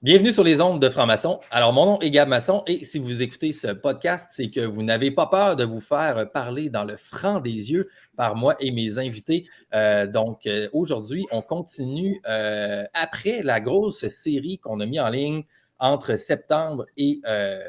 Bienvenue sur les ondes de Franc-Maçon. Alors, mon nom est Gab Masson et si vous écoutez ce podcast, c'est que vous n'avez pas peur de vous faire parler dans le franc des yeux par moi et mes invités. Aujourd'hui, on continue après la grosse série qu'on a mis en ligne entre septembre et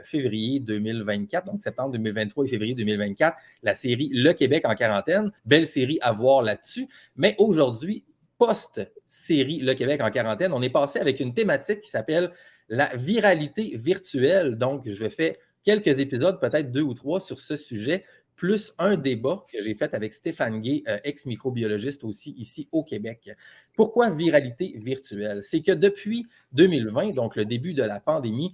février 2024, donc septembre 2023 et février 2024, la série Le Québec en quarantaine. Belle série à voir là-dessus. Mais aujourd'hui, post-série Le Québec en quarantaine, on est passé avec une thématique qui s'appelle la viralité virtuelle. Donc, je fais quelques épisodes, peut-être 2 ou 3 sur ce sujet, plus un débat que j'ai fait avec Stéphane Gay, ex-microbiologiste aussi ici au Québec. Pourquoi viralité virtuelle? C'est que depuis 2020, donc le début de la pandémie,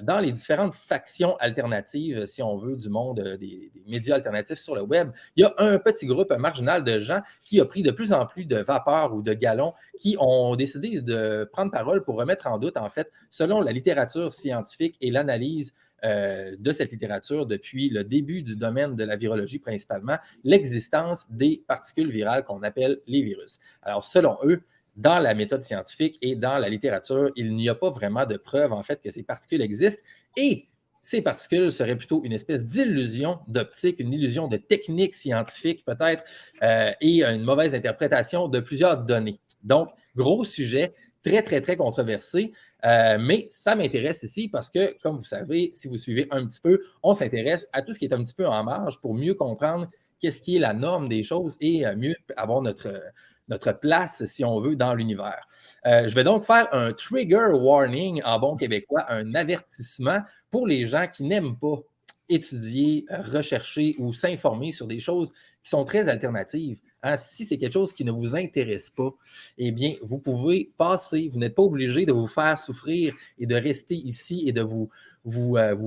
dans les différentes factions alternatives, si on veut, du monde des médias alternatifs sur le web, il y a un petit groupe marginal de gens qui a pris de plus en plus de vapeur ou de galons, qui ont décidé de prendre parole pour remettre en doute, en fait, selon la littérature scientifique et l'analyse de cette littérature depuis le début du domaine de la virologie principalement, l'existence des particules virales qu'on appelle les virus. Alors, selon eux, dans la méthode scientifique et dans la littérature, il n'y a pas vraiment de preuve, en fait, que ces particules existent et ces particules seraient plutôt une espèce d'illusion d'optique, une illusion de technique scientifique peut-être et une mauvaise interprétation de plusieurs données. Donc, gros sujet, très, très, très controversé. Mais ça m'intéresse ici parce que, comme vous savez, si vous suivez un petit peu, on s'intéresse à tout ce qui est un petit peu en marge pour mieux comprendre qu'est-ce qui est la norme des choses et mieux avoir notre place, si on veut, dans l'univers. Je vais donc faire un trigger warning en bon québécois, un avertissement pour les gens qui n'aiment pas étudier, rechercher ou s'informer sur des choses qui sont très alternatives. Hein, si c'est quelque chose qui ne vous intéresse pas, eh bien, vous pouvez passer. Vous n'êtes pas obligé de vous faire souffrir et de rester ici et de vous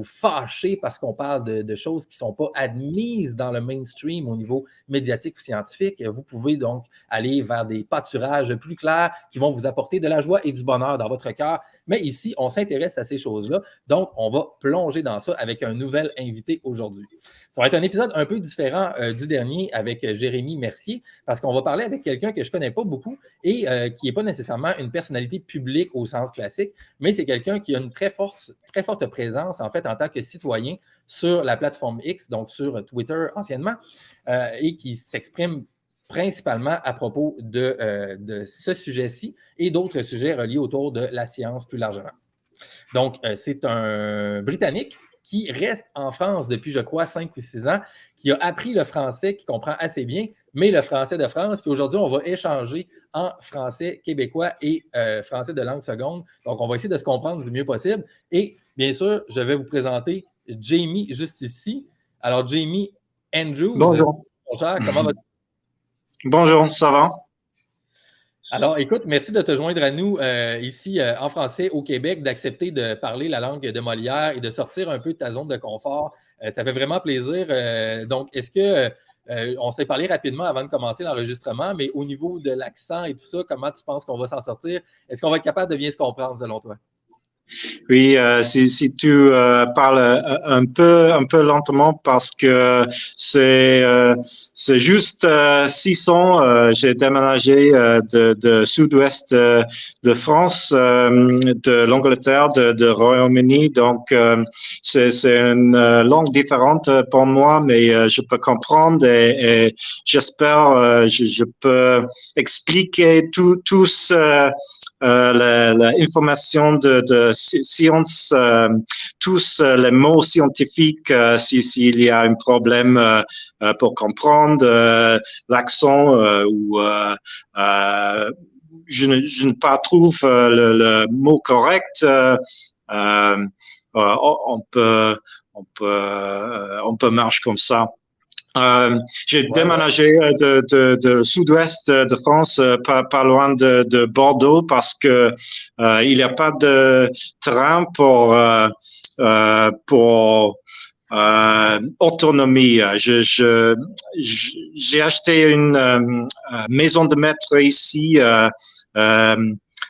fâcher parce qu'on parle de choses qui ne sont pas admises dans le mainstream au niveau médiatique ou scientifique. Vous pouvez donc aller vers des pâturages plus clairs qui vont vous apporter de la joie et du bonheur dans votre cœur. Mais ici, on s'intéresse à ces choses-là. Donc, on va plonger dans ça avec un nouvel invité aujourd'hui. Ça va être un épisode un peu différent du dernier avec Jérémy Mercier parce qu'on va parler avec quelqu'un que je ne connais pas beaucoup et qui n'est pas nécessairement une personnalité publique au sens classique, mais c'est quelqu'un qui a une très forte présence en fait en tant que citoyen sur la plateforme X, donc sur Twitter anciennement, et qui s'exprime principalement à propos de ce sujet-ci et d'autres sujets reliés autour de la science plus largement. Donc, c'est un Britannique qui reste en France depuis, je crois, 5 ou 6 ans, qui a appris le français, qui comprend assez bien, mais le français de France. Puis aujourd'hui, on va échanger en français québécois et français de langue seconde. Donc, on va essayer de se comprendre du mieux possible. Et bien sûr, je vais vous présenter Jamie juste ici. Alors, Jamie Andrews. Bonjour. Bonjour, comment vas-tu? Bonjour, ça va? Alors, écoute, merci de te joindre à nous ici en français au Québec, d'accepter de parler la langue de Molière et de sortir un peu de ta zone de confort. Ça fait vraiment plaisir. Donc, est-ce que on s'est parlé rapidement avant de commencer l'enregistrement, mais au niveau de l'accent et tout ça, comment tu penses qu'on va s'en sortir? Est-ce qu'on va être capable de bien se comprendre selon toi? Oui, si tu parles un peu lentement parce que c'est juste 600. J'ai déménagé de sud-ouest de France, de l'Angleterre, de Royaume-Uni. Donc c'est une langue différente pour moi, mais je peux comprendre et j'espère je peux expliquer tout ce l'information de science, tous les mots scientifiques, s'il y a un problème pour comprendre l'accent ou je ne pas trouve le mot correct. On peut marcher comme ça. J'ai déménagé de sud-ouest de France, pas loin de Bordeaux, parce que il n'y a pas de train pour autonomie. J'ai acheté une maison de maître ici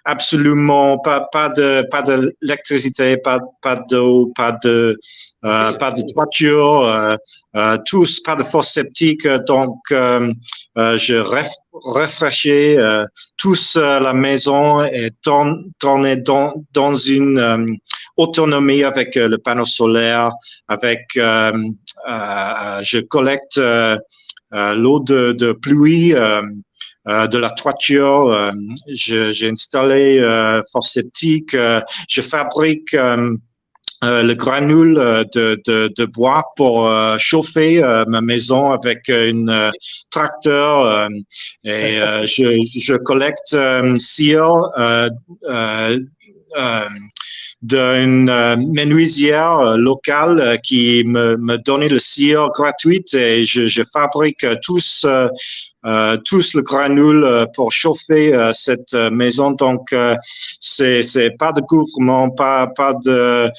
absolument pas d'électricité, pas d'eau, pas de toiture, tous pas de fosse septique. Donc, je rafraîchis tous la maison et tourner dans une autonomie avec le panneau solaire, avec je collecte l'eau de pluie de la toiture. J'ai installé fosse septique. Je fabrique le granule de bois pour chauffer ma maison avec un tracteur et je collecte cire d'une menuisière locale qui me donnait le cire gratuite et je fabrique tous le granule pour chauffer cette maison. Donc, c'est pas de gouvernement, pas de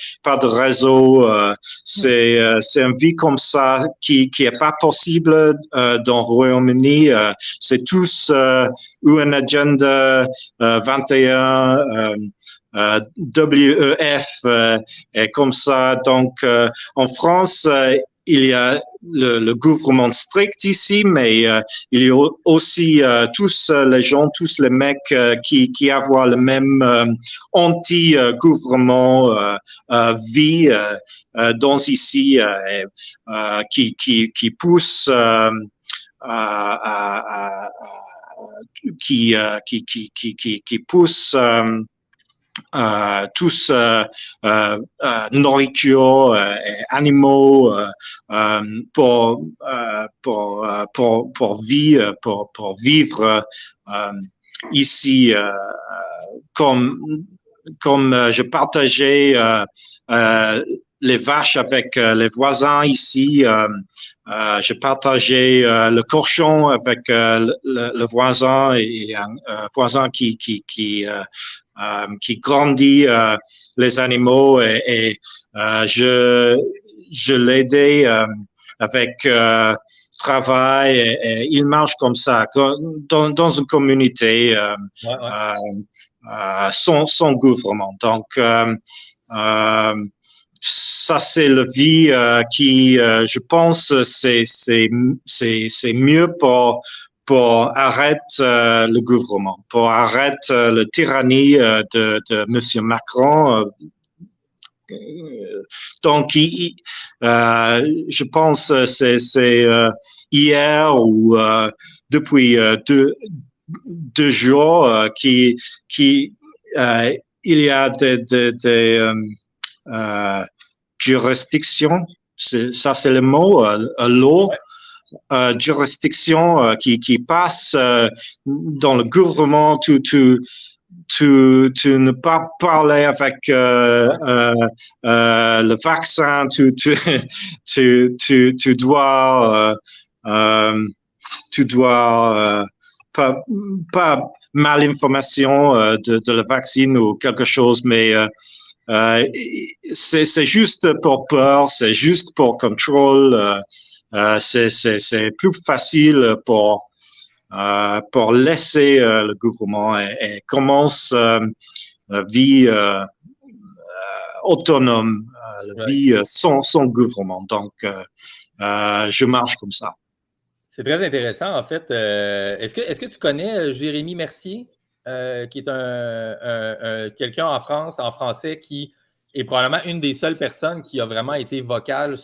réseau. C'est une vie comme ça qui est pas possible dans le Royaume-Uni. C'est tous une agenda 21. WEF et comme ça. Donc, en France, il y a le gouvernement strict ici, mais il y a aussi tous les gens, tous les mecs qui avoir le même anti-gouvernement vie dans ici qui pousse qui pousse tous nourriture et animaux pour vivre ici comme je partageais les vaches avec les voisins ici. Je partageais le cochon avec le voisin et un voisin qui grandit les animaux et je l'aidais avec travail et il marche comme ça dans une communauté sans gouvernement. Donc ça c'est la vie qui je pense c'est mieux pour arrêter le gouvernement, pour arrêter la tyrannie de Monsieur Macron. Donc, je pense c'est hier ou depuis deux jours qu'il y a des juridictions, ça c'est le mot, law. Jurisdiction qui passe dans le gouvernement, tu ne pas parler avec le vaccin, tu dois pas malinformation de la vaccine ou quelque chose, mais c'est juste pour peur, c'est juste pour contrôle. C'est plus facile pour laisser le gouvernement et commence la vie autonome, la vie sans gouvernement. Donc, je marche comme ça. C'est très intéressant, en fait. Est-ce que tu connais Jérémy Mercier, qui est quelqu'un en France, en français, qui est probablement une des seules personnes qui a vraiment été vocale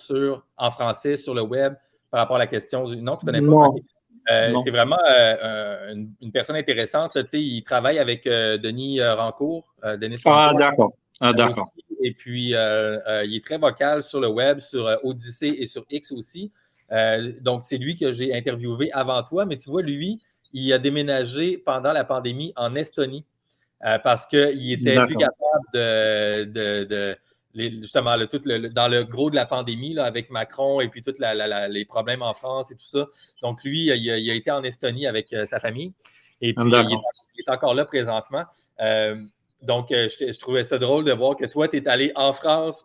en français sur le web par rapport à la question du... Non, tu ne connais pas? Non. Non. C'est vraiment une personne intéressante. Tu sais, il travaille avec Denis Rancourt. Denis Rancourt, d'accord. D'accord. Aussi. Et puis, il est très vocal sur le web, sur Odyssée et sur X aussi. Donc, c'est lui que j'ai interviewé avant toi. Mais tu vois, lui, il a déménagé pendant la pandémie en Estonie parce qu'il était plus capable justement, dans le gros de la pandémie, là, avec Macron et puis tous les problèmes en France et tout ça. Donc, lui, il a été en Estonie avec sa famille. Et puis, il est encore là présentement. Donc, je trouvais ça drôle de voir que toi, tu es allé en France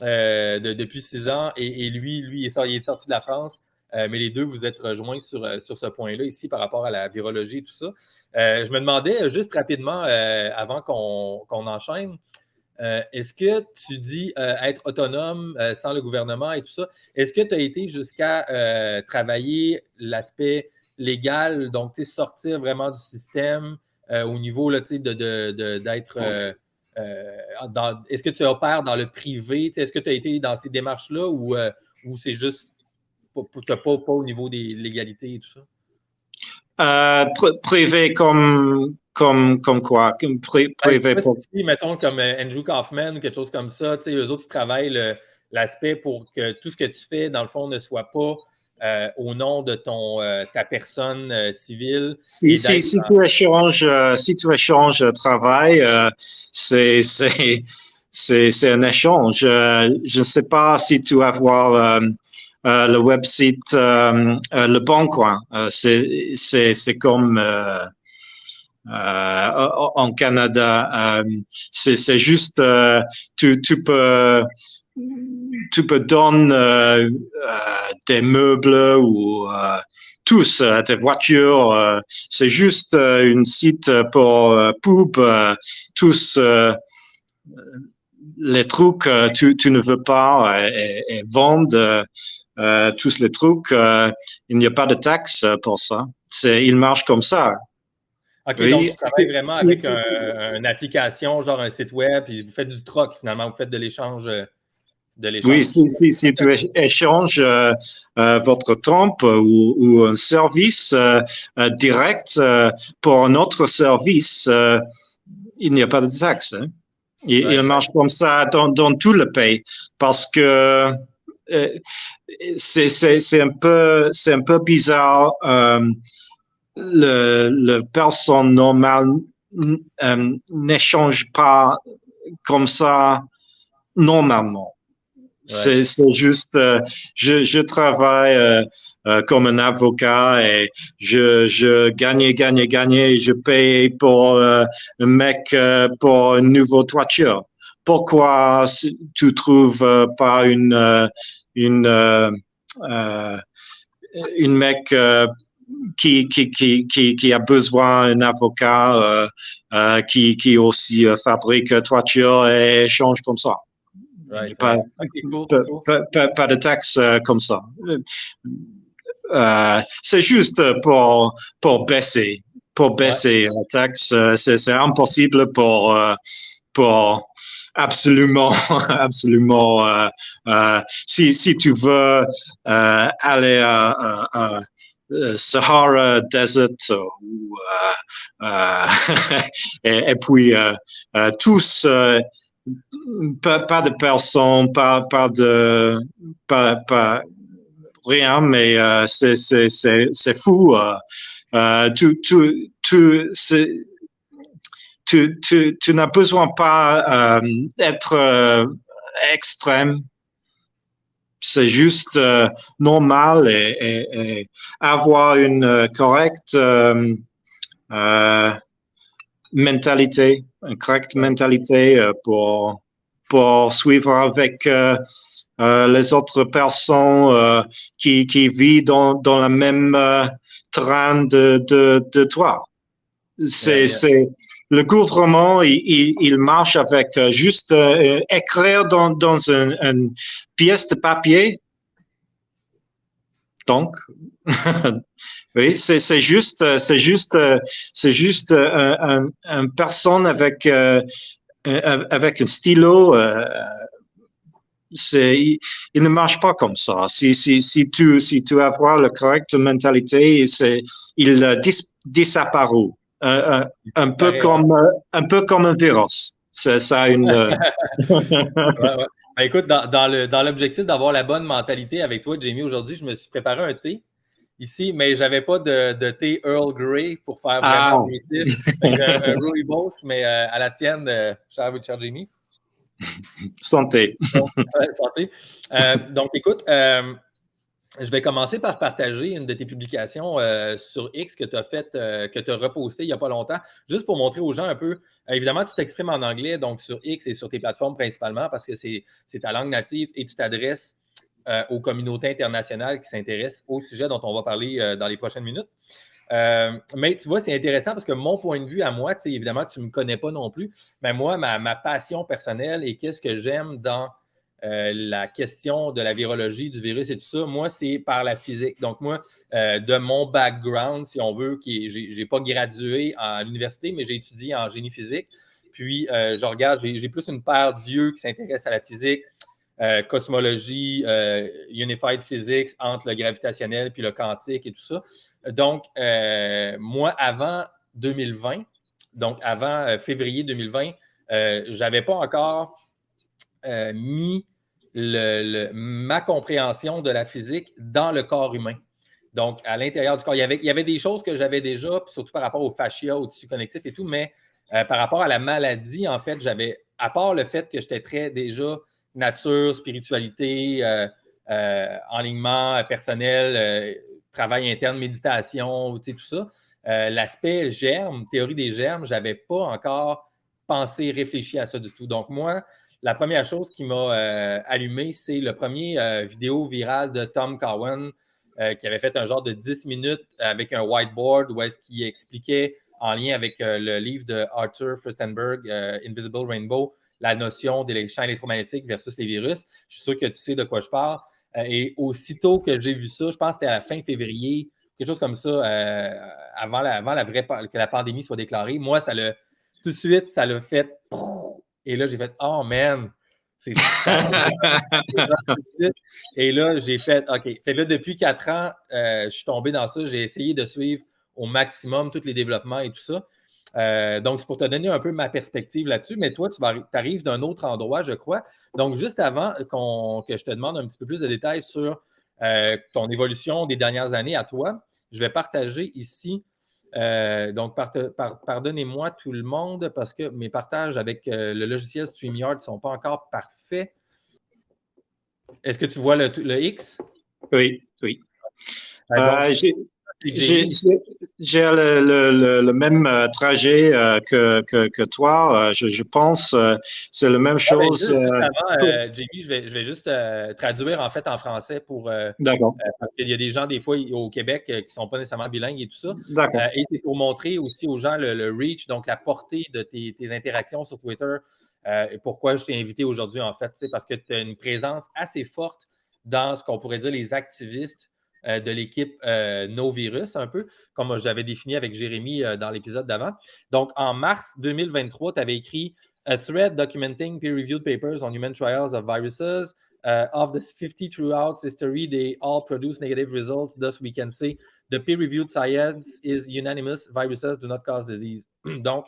depuis 6 ans et lui, il est sorti de la France mais les deux, vous êtes rejoints sur ce point-là ici par rapport à la virologie et tout ça. Je me demandais juste rapidement, avant qu'on enchaîne, est-ce que tu dis être autonome sans le gouvernement et tout ça? Est-ce que tu as été jusqu'à travailler l'aspect légal, donc sortir vraiment du système au niveau là, d'être... est-ce que tu opères dans le privé? Est-ce que tu as été dans ces démarches-là ou c'est juste pas au niveau des légalités et tout ça? Privé comme quoi? Privé pour... mettons comme Andrew Kaufman ou quelque chose comme ça, eux autres, ils travaillent l'aspect pour que tout ce que tu fais, dans le fond, ne soit pas au nom de ta personne civile. Si tu échanges travail, c'est un échange. Je ne sais pas si tu vas voir le website Le Bon Coin. C'est comme en Canada. C'est juste tu peux donner des meubles ou tous tes voitures. C'est juste une site pour pub. Tous les trucs tu ne veux pas et vendre tous les trucs. Il n'y a pas de taxe pour ça. Il marche comme ça. OK, oui, donc tu travailles vraiment avec une application, genre un site web, puis vous faites du troc finalement, vous faites de l'échange. Oui, si tu échanges votre temps ou un service direct pour un autre service, il n'y a pas de taxe. Hein? Il marche comme ça dans tout le pays parce que c'est un peu bizarre. Le personne normale n'échange pas comme ça normalement. Ouais. C'est juste, je travaille comme un avocat et je gagne, et je paye pour un mec pour une nouvelle toiture. Pourquoi tu trouves pas une mec qui a besoin d'un avocat qui aussi fabrique toiture et échange comme ça? Right, pas, okay, cool. Pas de taxe comme ça. C'est juste pour baisser la taxe. C'est impossible pour absolument si tu veux aller à Sahara Desert ou et puis tous pas de personnes, pas rien, mais c'est fou. Tu n'as besoin pas être extrême. C'est juste normal et avoir une correcte mentalité, une correcte mentalité pour suivre avec les autres personnes qui vivent dans la même train de toi. C'est le gouvernement, il marche avec juste écrire dans une pièce de papier. Donc, oui, c'est juste une personne avec un stylo. Il ne marche pas comme ça. Si tu as la correcte mentalité, il disparaît. Un peu comme un virus. C'est ça une. Ouais. Ben, écoute, dans l'objectif d'avoir la bonne mentalité avec toi, Jamie, aujourd'hui, je me suis préparé un thé ici, mais je n'avais pas de thé Earl Grey pour faire vraiment un rooibos, mais à la tienne, cher Jamie. Santé. Santé. Donc, écoute, je vais commencer par partager une de tes publications sur X que tu as fait, que tu as reposté il n'y a pas longtemps, juste pour montrer aux gens un peu. Évidemment, tu t'exprimes en anglais, donc sur X et sur tes plateformes principalement, parce que c'est ta langue native et tu t'adresses aux communautés internationales qui s'intéressent au sujet dont on va parler dans les prochaines minutes. Mais tu vois, c'est intéressant parce que mon point de vue à moi, évidemment, tu ne me connais pas non plus, mais moi, ma passion personnelle et qu'est-ce que j'aime dans la question de la virologie, du virus et tout ça, moi, c'est par la physique. Donc, moi, de mon background, si on veut, je n'ai pas gradué à l'université, mais j'ai étudié en génie physique. Puis, je regarde, j'ai plus une paire d'yeux qui s'intéresse à la physique, cosmologie, unified physics entre le gravitationnel puis le quantique et tout ça. Donc, moi, avant 2020, donc avant février 2020, je n'avais pas encore mis ma compréhension de la physique dans le corps humain. Donc, à l'intérieur du corps, il y avait des choses que j'avais déjà, surtout par rapport au fascia, au tissu connectif et tout, mais par rapport à la maladie, en fait, à part le fait que j'étais très déjà nature, spiritualité, enlignement personnel, travail interne, méditation, tout ça, l'aspect germe, théorie des germes, je n'avais pas encore pensé, réfléchi à ça du tout. Donc, moi, la première chose qui m'a allumé, c'est le premier vidéo virale de Tom Cowan qui avait fait un genre de 10 minutes avec un whiteboard où est-ce qu'il expliquait en lien avec le livre de Arthur Furstenberg, Invisible Rainbow, la notion des champs électromagnétiques versus les virus. Je suis sûr que tu sais de quoi je parle. Et aussitôt que j'ai vu ça, je pense que c'était à la fin février, quelque chose comme ça, avant que la pandémie soit déclarée, moi, tout de suite, ça l'a fait. Et là, j'ai fait « Oh, man! » Et là, j'ai fait « OK. » Fait là, depuis 4 ans, je suis tombé dans ça. J'ai essayé de suivre au maximum tous les développements et tout ça. Donc, c'est pour te donner un peu ma perspective là-dessus. Mais toi, tu arrives d'un autre endroit, je crois. Donc, juste avant que je te demande un petit peu plus de détails sur ton évolution des dernières années à toi, je vais partager ici. Donc, pardonnez-moi tout le monde parce que mes partages avec le logiciel StreamYard ne sont pas encore parfaits. Est-ce que tu vois le X? Oui. J'ai le même trajet que toi. Je pense c'est la même chose. Juste avant, Jamie, je vais juste traduire en fait en français D'accord. Parce qu'il y a des gens, des fois, au Québec qui ne sont pas nécessairement bilingues et tout ça. D'accord. Et c'est pour montrer aussi aux gens le reach, donc la portée de tes interactions sur Twitter. Et pourquoi je t'ai invité aujourd'hui, en fait, parce que tu as une présence assez forte dans ce qu'on pourrait dire les activistes de l'équipe No Virus, un peu, comme j'avais défini avec Jérémy dans l'épisode d'avant. Donc, en mars 2023, tu avais écrit « A thread documenting peer-reviewed papers on human trials of viruses. Of the 50 throughout history, they all produce negative results. Thus, we can say the peer-reviewed science is unanimous. Viruses do not cause disease. » Donc,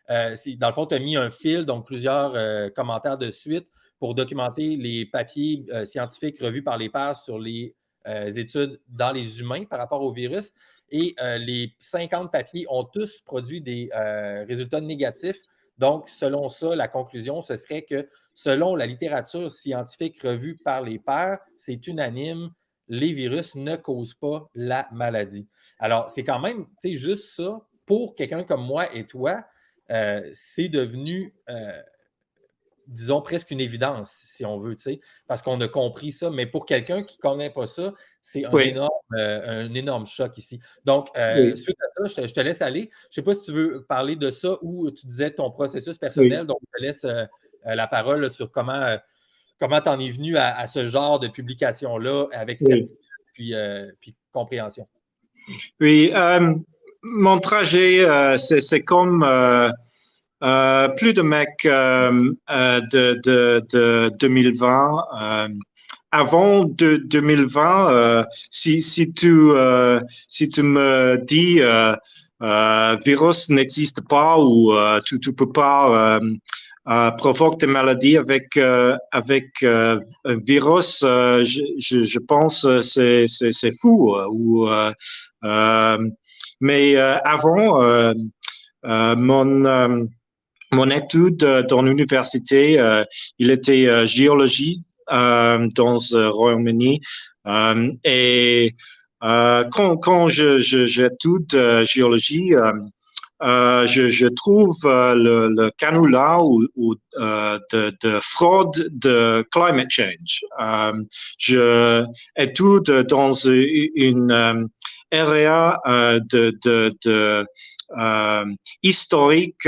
dans le fond, tu as mis un fil, donc plusieurs commentaires de suite pour documenter les papiers scientifiques revus par les pairs sur les études dans les humains par rapport au virus. Et les 50 papiers ont tous produit des résultats négatifs. Donc, selon ça, la conclusion, ce serait que selon la littérature scientifique revue par les pairs, c'est unanime, les virus ne causent pas la maladie. Alors, c'est quand même, tu sais, juste ça, pour quelqu'un comme moi et toi, c'est devenu, disons, presque une évidence, si on veut, tu sais, parce qu'on a compris ça. Mais pour quelqu'un qui ne connaît pas ça, c'est un énorme choc ici. Donc, suite à ça, je te laisse aller. Je ne sais pas si tu veux parler de ça ou tu disais ton processus personnel. Donc, je te laisse la parole là, sur comment tu en es venu à ce genre de publication-là avec certitude puis compréhension. Oui, mon trajet, c'est comme plus de mecs de 2020. Avant 2020, si tu me dis virus n'existe pas ou tu peux pas provoquer des maladies avec un virus, je pense c'est fou. Mais avant mon étude dans l'université, il était géologie dans le Royaume-Uni. Et quand j'étude géologie, je trouve le canular de fraude de climate change. Je étude dans une area de historique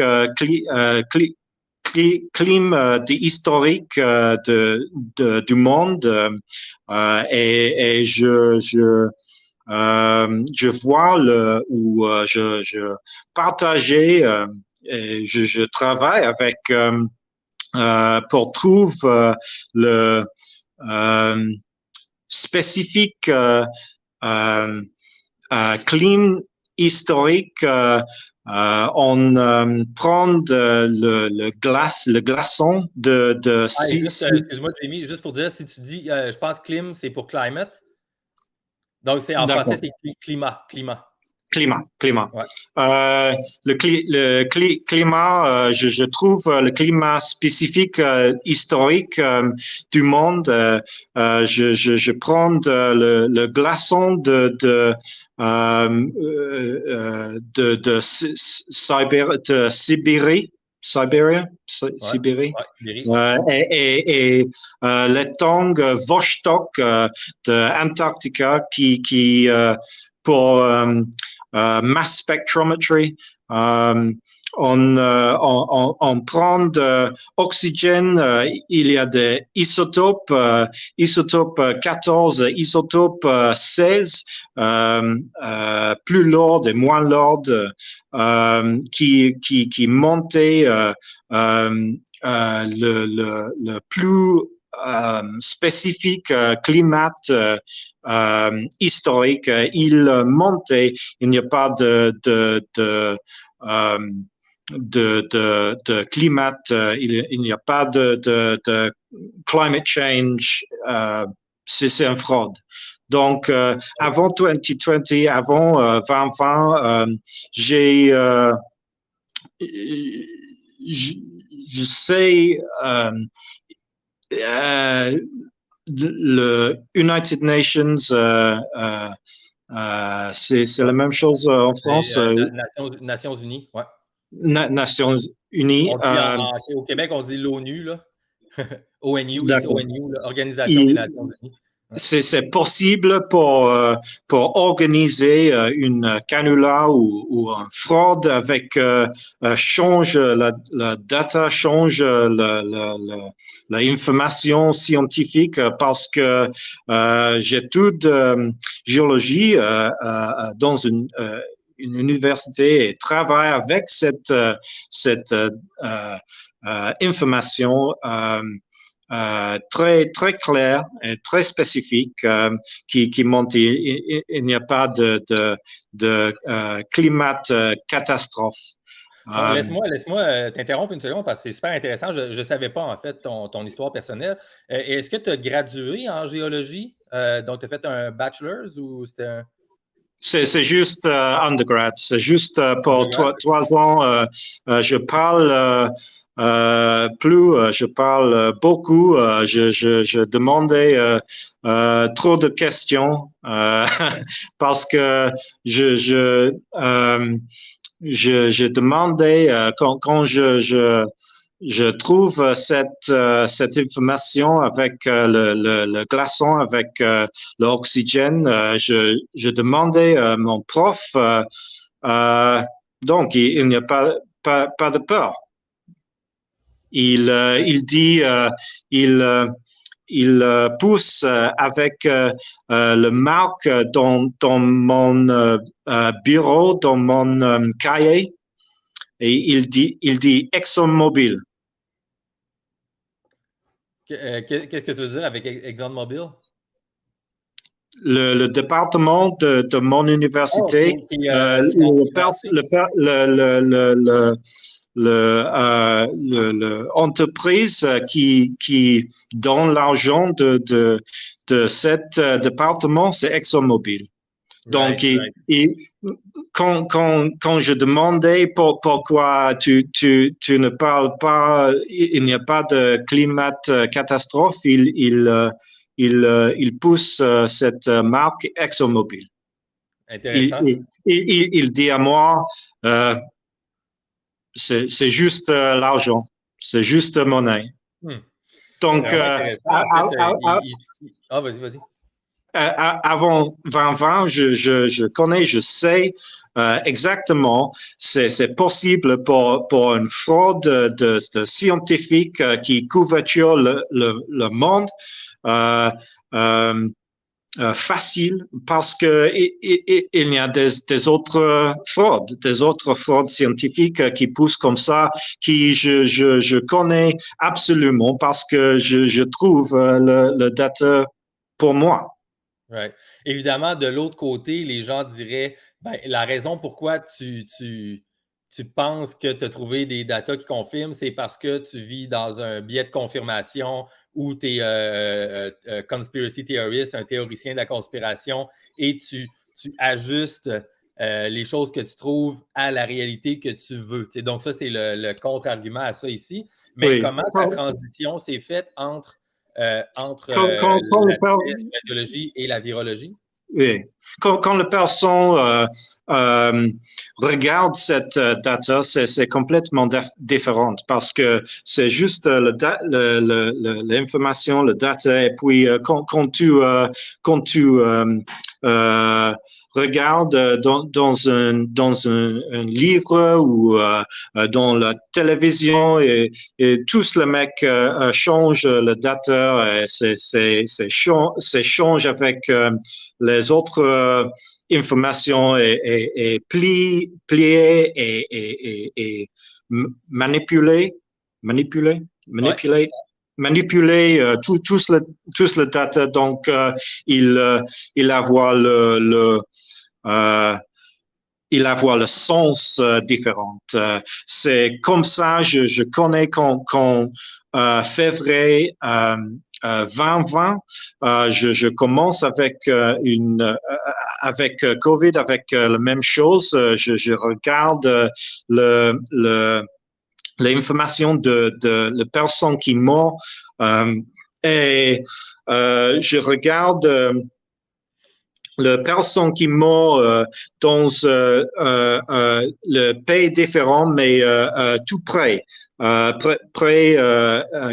climat historique du monde et je vois je partageais et je travaille avec pour trouver le spécifique climat historique. On prend le glaçon de excuse-moi, Jamie, juste pour dire, si tu dis, je pense clim, c'est pour climate. Donc, c'est en français, c'est climat. Climat. Ouais. Le climat, je trouve le climat spécifique historique du monde. Je prends le glaçon de Sibérie. Et l'étang Vostok de Antarctica qui pour mass spectrometry. On prend oxygène, il y a des isotopes, isotope 14, isotope 16, plus lourds et moins lourds, qui montaient le plus spécifique climat historique. Il montait, il n'y a pas de climat, il n'y a pas de climate change, c'est une fraude. Donc, avant 2020, avant 2020, je sais le United Nations, c'est la même chose en France. Nations Unies, ouais. Nations Unies. Au Québec, on dit l'ONU, là. ONU, ONU, Organisation des Nations Unies. C'est possible pour organiser une canula ou une fraude avec change la data, change l'information scientifique parce que j'étudie géologie dans une université et travaille avec cette information très très clair et très spécifique qui monte. Il n'y a pas de climat catastrophe. Bon, laisse-moi t'interrompre une seconde parce que c'est super intéressant. Je ne savais pas en fait ton histoire personnelle. Est-ce que tu as gradué en géologie? Donc, tu as fait un bachelor's ou c'était un... C'est juste undergrad. C'est juste pour 3 ans. Je parle je parle beaucoup. Je demandais trop de questions parce que je demandais quand je trouve cette information avec le glaçon, avec l'oxygène. Je demandais à mon prof. Donc, il n'y a pas de peur. Il dit, il pousse avec le marque dans mon bureau, dans mon cahier, et il dit ExxonMobil. Qu'est-ce que tu veux dire avec ExxonMobil? Le département de mon université, l'entreprise qui donne l'argent de cet département, c'est ExxonMobil. Donc, quand je demandais pourquoi tu ne parles pas, il n'y a pas de climat catastrophe, il pousse cette marque ExxonMobil. Intéressant. Il dit à moi, c'est juste l'argent, c'est juste monnaie. Hmm. Donc, C'est vraiment intéressant. En fait, vas-y, vas-y. Avant 2020, je sais exactement, c'est possible pour une fraude de scientifique qui couverture le monde euh, euh, facile parce que il y a des autres fraudes scientifiques qui poussent comme ça, qui je connais absolument parce que je trouve le data pour moi. Ouais. Évidemment, de l'autre côté, les gens diraient ben, la raison pourquoi tu penses que tu as trouvé des datas qui confirment, c'est parce que tu vis dans un biais de confirmation ou tu es conspiracy theorist, un théoricien de la conspiration, et tu ajustes les choses que tu trouves à la réalité que tu veux. T'sais, donc, ça, c'est le contre-argument à ça ici. Mais Oui. comment ta transition s'est faite entre Quand le l'aspect radiologie et la virologie? oui. Quand la personne regarde cette data, c'est complètement différent parce que c'est juste l'information, le data, et puis quand tu regardes dans un livre ou dans la télévision et tous les mecs changent le data, c'est change avec les autres informations et pliées et manipulées, tous le data. Donc, il avoir il avoir le sens différent. C'est comme ça, je connais qu'en février 2020, je commence avec avec COVID, avec la même chose. Je regarde l'information de la personne qui meurt et je regarde la personne qui meurt dans le pays différent, mais tout près.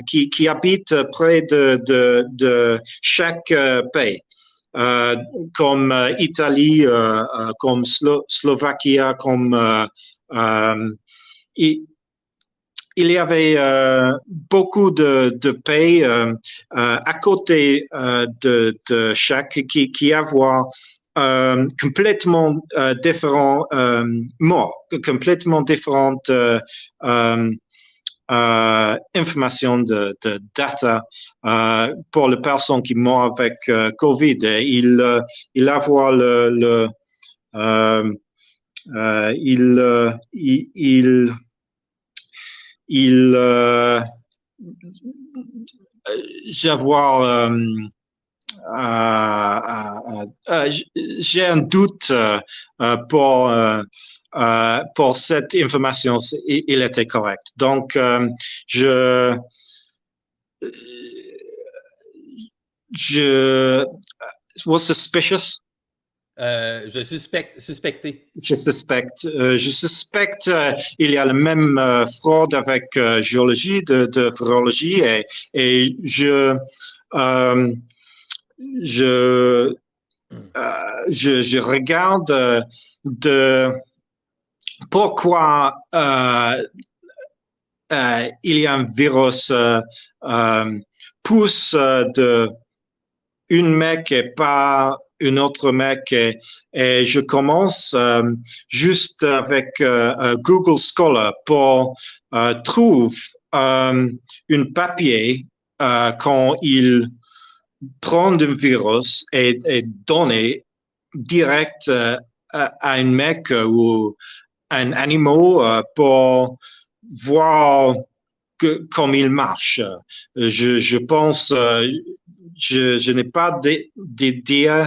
Qui habite près de chaque pays, comme Italie, comme Slovaquie, comme il y avait beaucoup de pays à côté de chaque qui avaient complètement différents morts, complètement différentes informations de data pour les personnes qui meurent avec COVID. Il avoir j'ai un doute pour cette information, il était correct. Donc, je was suspicious. Je suspecté. Je suspecte il y a la même fraude avec géologie, de virologie, et je regarde de pourquoi il y a un virus pousse de une mec et pas une autre mec et je commence juste avec Google Scholar pour trouver un papier quand il prend un virus et donner direct à un mec ou un animal pour voir comme il marche. Je pense, je n'ai pas d'idée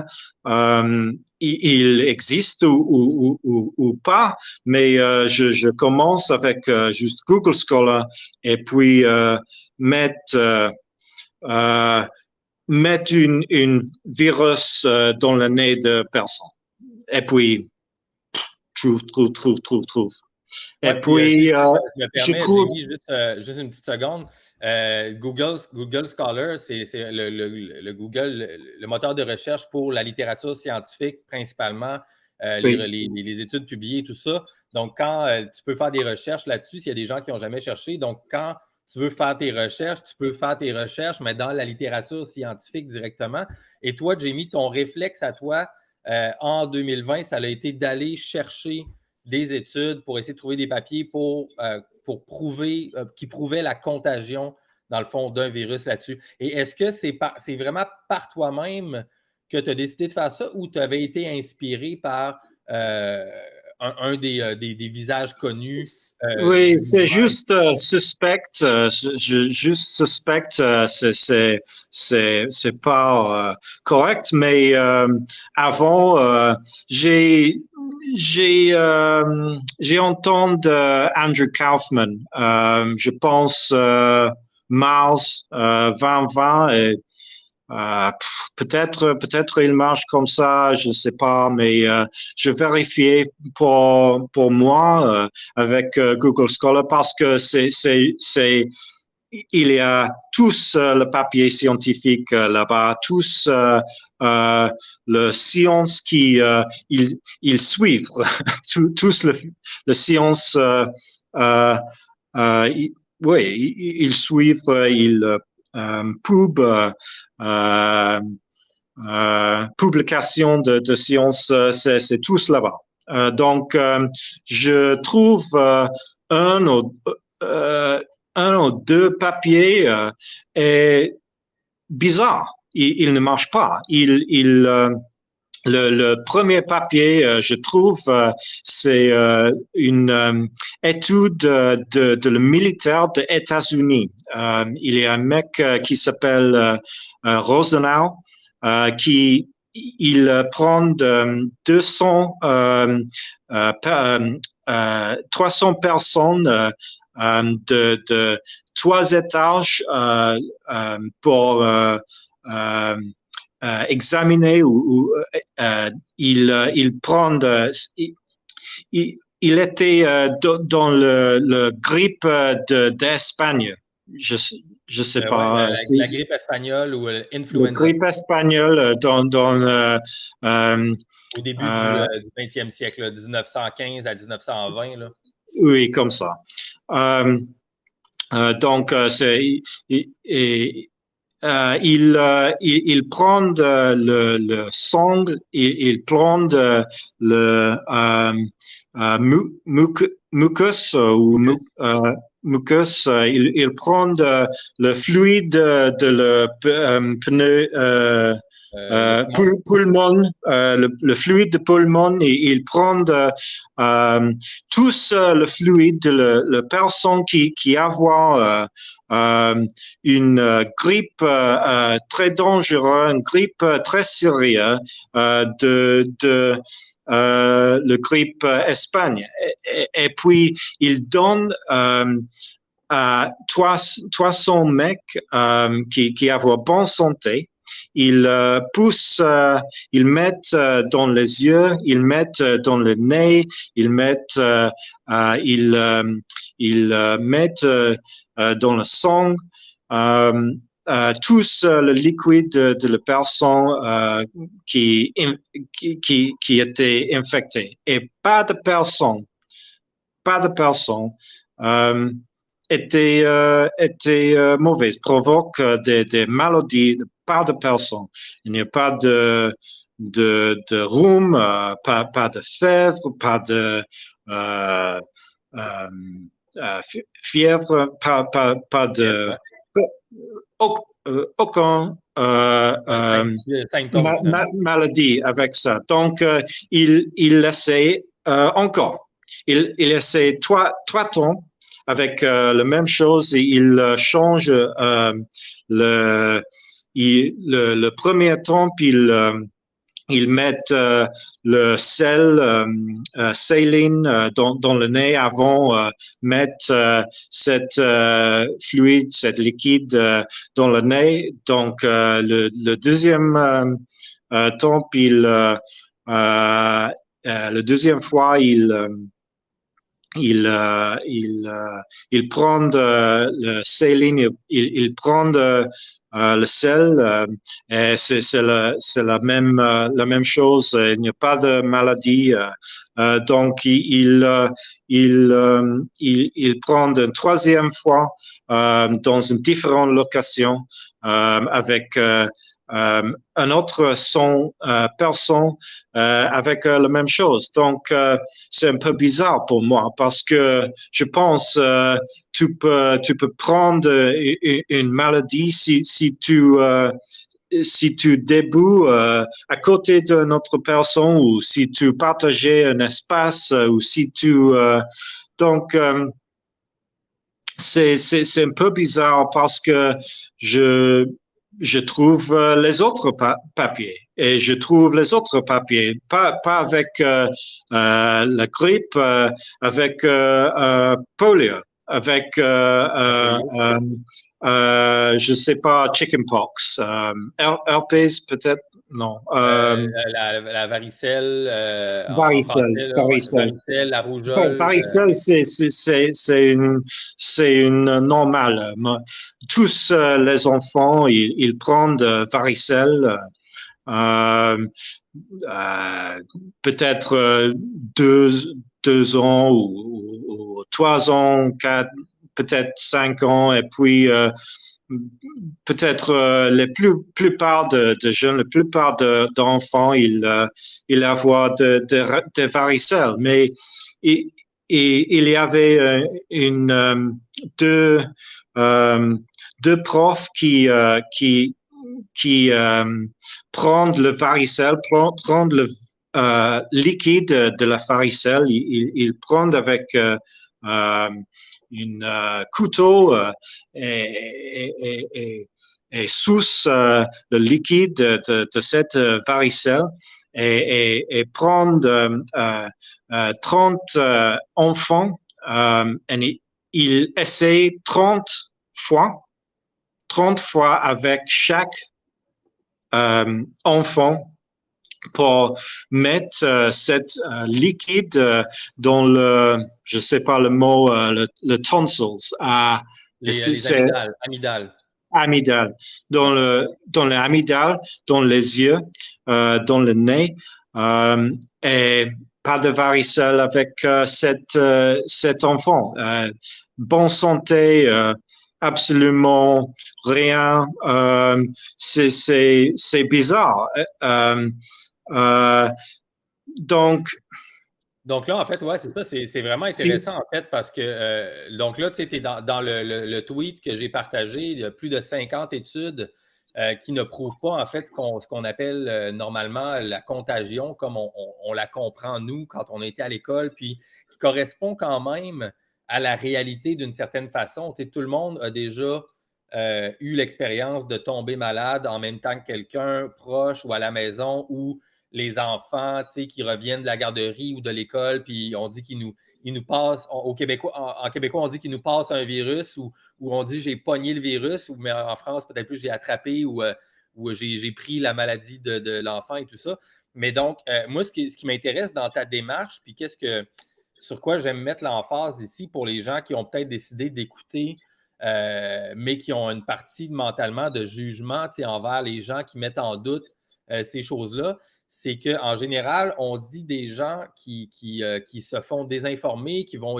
il existe ou pas, mais je commence avec juste Google Scholar et puis mettre une virus dans le nez de personne. Et puis, trouve. Et Ouais, puis, si je me je permets, trouve... Jamie, juste une petite seconde. Google Scholar, c'est le Google, le moteur de recherche pour la littérature scientifique, principalement, Oui. les études publiées, tout ça. Donc, quand tu peux faire des recherches là-dessus, s'il y a des gens qui n'ont jamais cherché, donc quand tu veux faire tes recherches, tu peux faire tes recherches, mais dans la littérature scientifique directement. Et toi, Jamie, ton réflexe à toi, en 2020, ça a été d'aller chercher des études pour essayer de trouver des papiers pour prouver, qui prouvaient la contagion, dans le fond, d'un virus là-dessus. Et est-ce que c'est vraiment par toi-même que tu as décidé de faire ça ou tu avais été inspiré par un des visages connus Oui, du c'est mouvement? juste suspect. Juste suspect, c'est pas correct. Mais avant, j'ai entendu Andrew Kaufman. Je pense Mars 2020 et peut-être il marche comme ça, je sais pas, mais je vérifiais pour moi avec Google Scholar parce que il y a tous le papier scientifique là-bas, tous le science qui ils suivent, tous le science oui, ils suivent, ils pub publication de sciences, c'est tous là-bas. Donc, je trouve un ou, un ou deux papiers est bizarre. Il ne marche pas. Le premier papier, je trouve, c'est une étude de le militaire des États-Unis. Il y a un mec qui s'appelle Rosenau, qui il prend 200, 300 personnes de 3 étages pour examiner ou il prend il était dans le grippe d'Espagne. Je sais pas. La grippe espagnole ou Le l'influenza grippe espagnole au début du 20e siècle, là, 1915 à 1920. Là. oui, comme ça. Donc, il prend le sang, il prend le mucus ou mucus, il prend le fluide de le pneu poumon, le fluide de poumon, et il prend tous le fluide de la personne qui a une grippe très dangereuse, une grippe très sérieuse le grippe Espagne. Et puis, il donne à 300 mecs qui ont bonne santé. Ils poussent, ils mettent dans les yeux, ils mettent dans le nez, ils mettent, ils mettent dans le sang, tous le liquide de la personne qui était infectée. Et pas de personne était mauvaise, provoque des maladies, pas de personne. Il n'y a pas de rhume, pas de fièvre, pas de fièvre, pas de aucun maladie avec ça. Donc, il essaie encore. Il essaie trois temps avec la même chose. Il change le premier temps, ils mettent le sel, saline dans le nez avant mettre cette fluide, cette liquide dans le nez. Donc, le deuxième temps, la deuxième fois, il prend le saline, il prend le sel, et c'est la même chose. Il n'y a pas de maladie. Donc, il prend une troisième fois dans une différente location avec un autre personne avec la même chose. Donc, c'est un peu bizarre pour moi parce que je pense tu peux prendre une maladie si tu déboues à côté d'une autre personne ou si tu partageais un espace ou si tu donc c'est un peu bizarre parce que je trouve les autres papiers et je trouve les autres papiers pas avec la grippe avec polio avec je sais pas chickenpox herpes peut-être non la varicelle, en varicelle français, là, ouais, varicelle. varicelle, la rougeole. Varicelle, c'est une normale. Tous les enfants, ils prennent varicelle. Euh, peut-être deux ans ou 3 ans, quatre, peut-être 5 ans, et puis peut-être plupart de jeunes, la plupart d'enfants, ils avoir de varicelle, mais il, il y avait deux, euh, deux profs qui prennent le varicelle, prennent le liquide de la varicelle, ils prennent avec un couteau et sous le liquide de cette varicelle et prendre 30 enfants et il essaie 30 fois avec chaque enfant pour mettre cette liquide dans je sais pas le mot, le tonsils, Les amygdales. Amygdale, dans l'amygdale, dans les yeux, dans le nez, et pas de varicelle avec cet enfant. Bonne santé, absolument rien. C'est bizarre. Donc, Donc là, en fait, ouais, c'est ça, c'est vraiment intéressant, en fait, parce que, donc là, tu sais, tu es dans le tweet que j'ai partagé, il y a plus de 50 études qui ne prouvent pas, en fait, ce qu'on appelle normalement la contagion, comme on la comprend, nous, quand on était à l'école, puis qui correspond quand même à la réalité d'une certaine façon. Tu sais, tout le monde a déjà eu l'expérience de tomber malade en même temps que quelqu'un proche ou à la maison ou les enfants, tu sais, qui reviennent de la garderie ou de l'école, puis on dit qu'ils nous passent, au Québécois, en québécois, on dit qu'ils nous passent un virus ou on dit j'ai pogné le virus, mais en France, peut-être plus j'ai attrapé ou j'ai pris la maladie de l'enfant et tout ça. Mais donc, moi, ce qui m'intéresse dans ta démarche, puis sur quoi j'aime mettre l'emphase ici pour les gens qui ont peut-être décidé d'écouter, mais qui ont une partie mentalement de jugement envers les gens qui mettent en doute ces choses-là, c'est qu'en général, on dit des gens qui se font désinformer, qui vont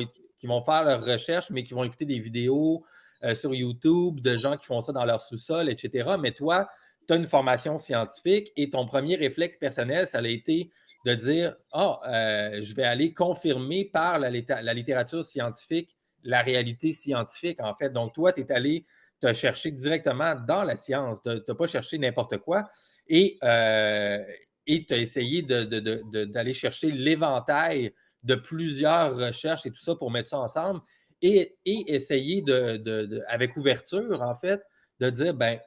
faire leurs recherches, mais qui vont écouter des vidéos sur YouTube de gens qui font ça dans leur sous-sol, etc. Mais toi, tu as une formation scientifique et ton premier réflexe personnel, ça a été de dire je vais aller confirmer par la littérature scientifique la réalité scientifique, en fait. Donc, toi, tu es allé te chercher directement dans la science. Tu n'as pas cherché n'importe quoi. Et tu as essayé d'aller chercher l'éventail de plusieurs recherches et tout ça pour mettre ça ensemble et essayer avec ouverture, en fait, de dire, ben,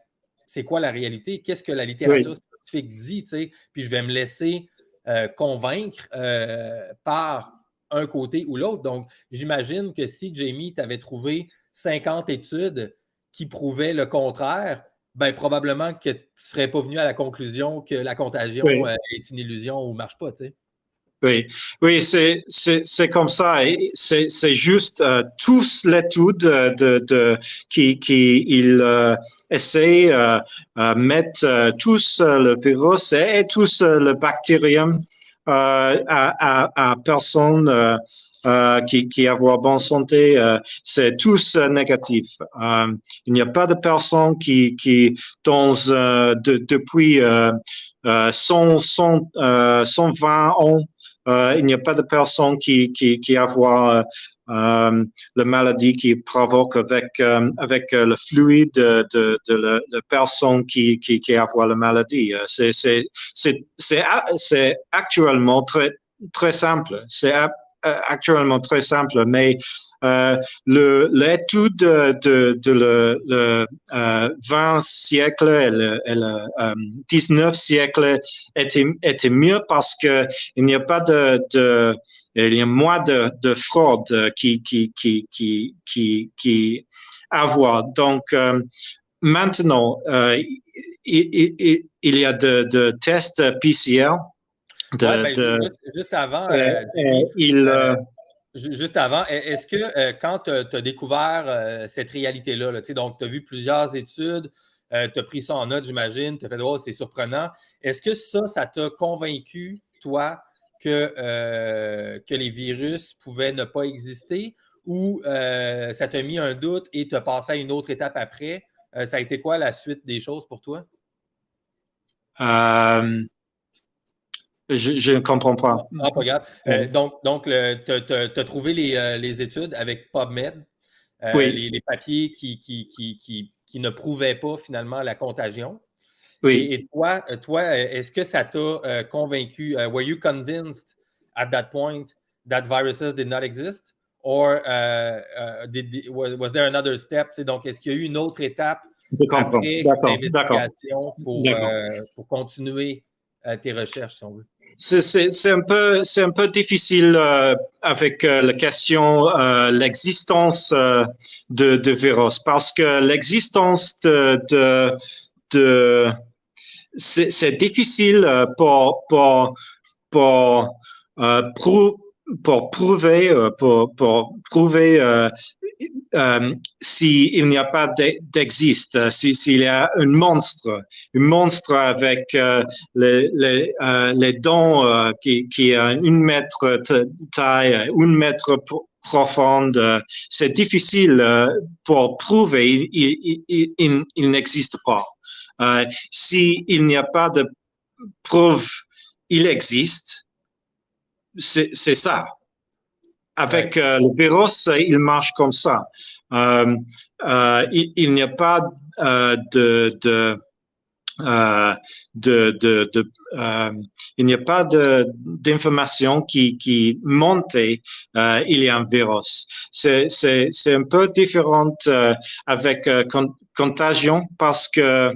c'est quoi la réalité? Qu'est-ce que la littérature scientifique dit? T'sais? Puis je vais me laisser convaincre par un côté ou l'autre. Donc, j'imagine que si, Jamie, tu avais trouvé 50 études qui prouvaient le contraire, ben, probablement que tu ne serais pas venu à la conclusion que la contagion est une illusion ou ne marche pas, tu sais. Oui, oui, c'est comme ça. C'est juste tous l'étude qui ils essaient mettre tous le virus et tous le bactérium à personnes qui avoir bonne santé. C'est tous négatif. Il n'y a pas de personnes qui dans depuis 120 ans. Il n'y a pas de personne qui avoir la maladie qui provoque avec le fluide de la personne qui avoir la maladie. C'est actuellement très simple. C'est actuellement très simple, mais l'étude de le 20 siècle et le 19 siècle était mieux parce que il n'y a pas il y a moins de fraude qui avoir. Donc maintenant il y a de tests PCR. Juste avant, juste avant, est-ce que quand tu as découvert cette réalité-là, là, donc tu as vu plusieurs études, tu as pris ça en note, j'imagine, tu as fait oh, c'est surprenant. Est-ce que ça t'a convaincu, toi, que les virus pouvaient ne pas exister ou ça t'a mis un doute et tu as passé à une autre étape après? Ça a été quoi la suite des choses pour toi? Je ne comprends pas. Ah, pas grave. Donc tu as trouvé les études avec PubMed, Oui. les papiers qui ne prouvaient pas finalement la contagion. Oui. Et toi, est-ce que ça t'a convaincu? Were you convinced at that point that viruses did not exist? Or was there another step? Donc, est-ce qu'il y a eu une autre étape après l'investigation pour continuer tes recherches, si on veut? C'est un peu difficile avec la question l'existence de virus parce que l'existence c'est difficile pour prouver s'il n'y a pas d'existe, s'il y a un monstre avec les dents qui a 1 mètre taille, 1 mètre profonde, c'est difficile pour prouver il n'existe pas. S'il n'y a pas de preuve, il existe, c'est ça. Avec le virus, il marche comme ça. Il n'y a pas il n'y a pas d'information qui monte il y a un virus. C'est un peu différent avec contagion parce que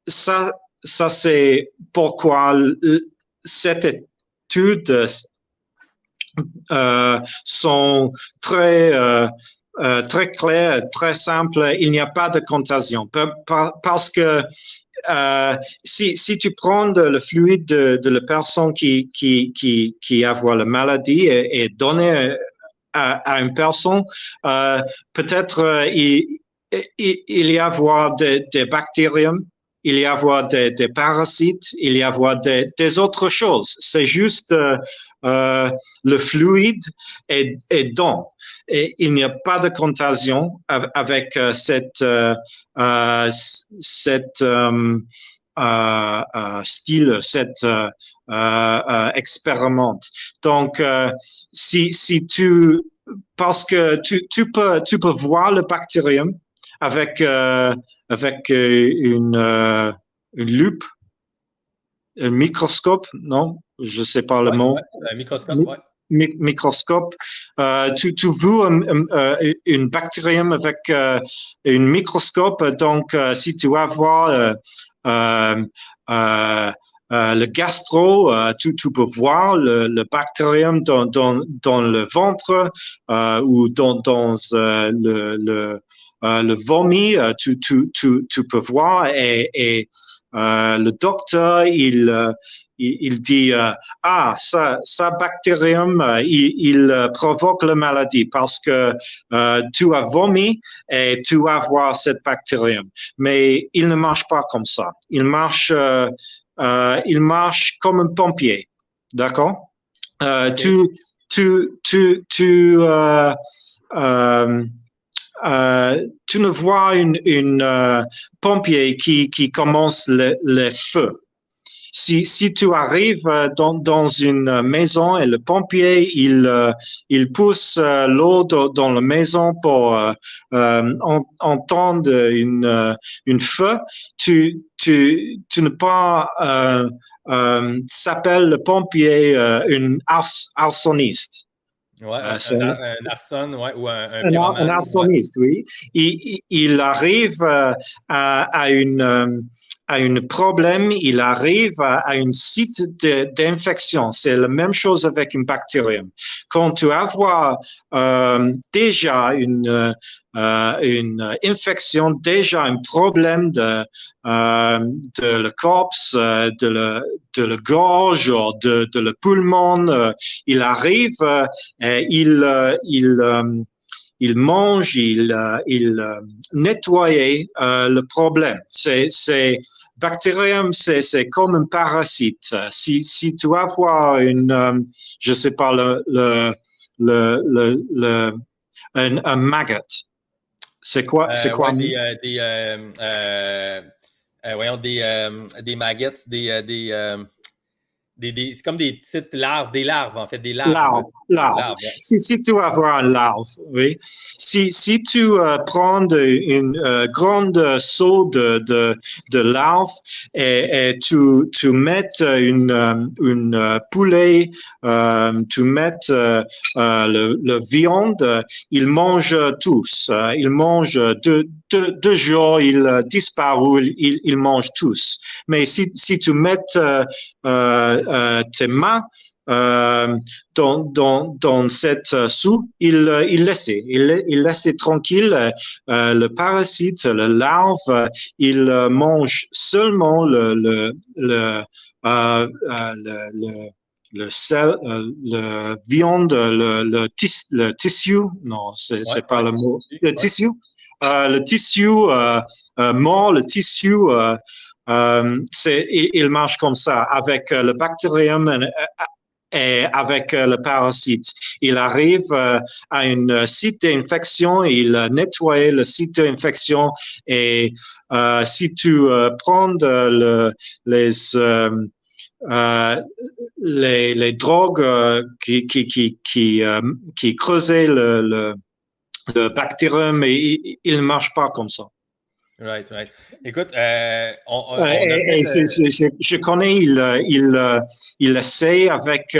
ça c'est pourquoi cette étude sont très claires, très simples. Il n'y a pas de contagion parce que si tu prends le fluide de la personne qui a la maladie et donner à une personne, peut-être il y avoir des bactériums, il y avoir des parasites, il y avoir des autres choses. C'est juste le fluide est dans. Et il n'y a pas de contagion avec cette style, cette expérimente. Donc, si tu, parce que tu peux voir le bactérium avec une loupe, un microscope, non, je sais pas le mot. Un microscope, ouais. Microscope. Tu vois une bactérium avec un microscope. Donc, si tu vas voir le gastro, tu peux voir le bactérium dans le ventre ou dans le vomi, tu peux voir et le docteur, il dit ça bactérium, il provoque la maladie parce que tu as vomi et tu vas avoir cette bactérium. Mais il ne marche pas comme ça. Il marche comme un pompier, d'accord? Okay. Tu ne vois une pompier qui commence les feux. Si tu arrives dans une maison et le pompier il pousse l'eau dans la maison pour entendre une feu, tu ne pas s'appelle le pompier un arsoniste. Ouais, un arson, ouais, ou un pyromane. Un arsoniste, ouais. Oui. Il arrive à un problème, il arrive à un site d'infection. C'est la même chose avec un bactérium. Quand tu as déjà une infection, déjà un problème de le corps, de la gorge, de le poumon, il arrive, il mange, il nettoie le problème. Bactérium, c'est comme un parasite. Si tu as je sais pas, un maggot, c'est quoi? Ouais, des maggots, c'est comme des petites larves, des larves, en fait, des larves. Larve. Ouais. Si tu vas avoir une larve, oui. Si tu prends une grande seau de larve et tu mets une poulet, tu mets le viande, ils mangent tous. Ils mangent deux jours, ils disparus, ils mangent tous. Mais si tu mets tes mains dans cette soupe, il laisse tranquille le parasite, le larve, il mange seulement le sel, le viande, le tissu, non, c'est pas le mot, le tissu, mort, le tissu, il marche comme ça, avec le bactérium et avec le parasite. Il arrive à un site d'infection, il nettoie le site d'infection et si tu prends les drogues qui creusaient le bactérium, il ne marche pas comme ça. Right. Écoute, je connais, il essaie avec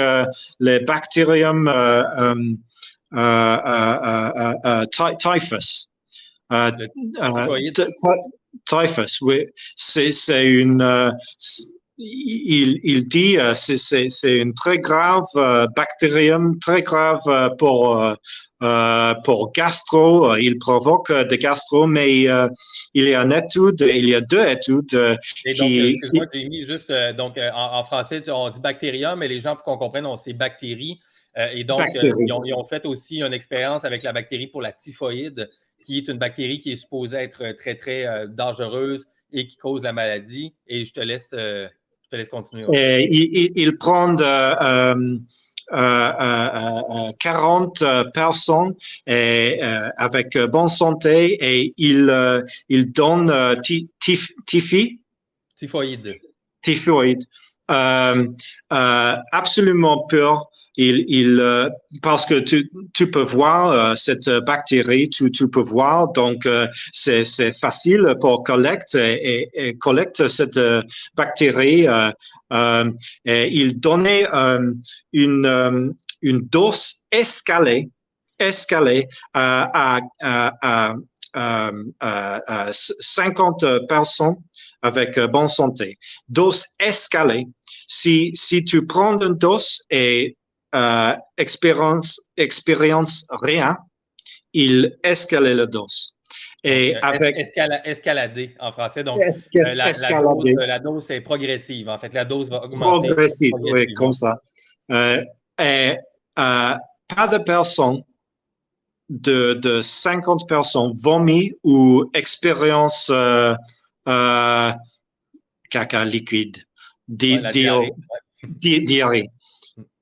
les bactérium typhus. Typhus, oui. C'est une. Il dit c'est une très grave bactérium, très grave pour gastro, il provoque des gastro, mais il y a deux études et donc, excuse-moi, Jamie, juste donc en français, on dit bactérium, mais les gens, pour qu'on comprenne, c'est bactérie. Et donc, ils ont fait aussi une expérience avec la bactérie pour la typhoïde, qui est une bactérie qui est supposée être très, très dangereuse et qui cause la maladie. Et je te laisse continuer. Il prend 40 personnes avec bonne santé et il donne typhoïde. Absolument peur. Parce que tu peux voir cette bactérie, tu peux voir, donc c'est facile pour collecter cette bactérie. Et il donnait une dose escalée à 50 personnes avec bonne santé. Dose escalée. Si tu prends une dose et expérience rien, il escalait la dose. Et avec escalader en français. Donc, escalader. la dose est progressive. En fait, la dose va augmenter Progressive, oui, comme ça. Et pas de personnes de 50 personnes vomi ou expérience caca liquide, diarrhée.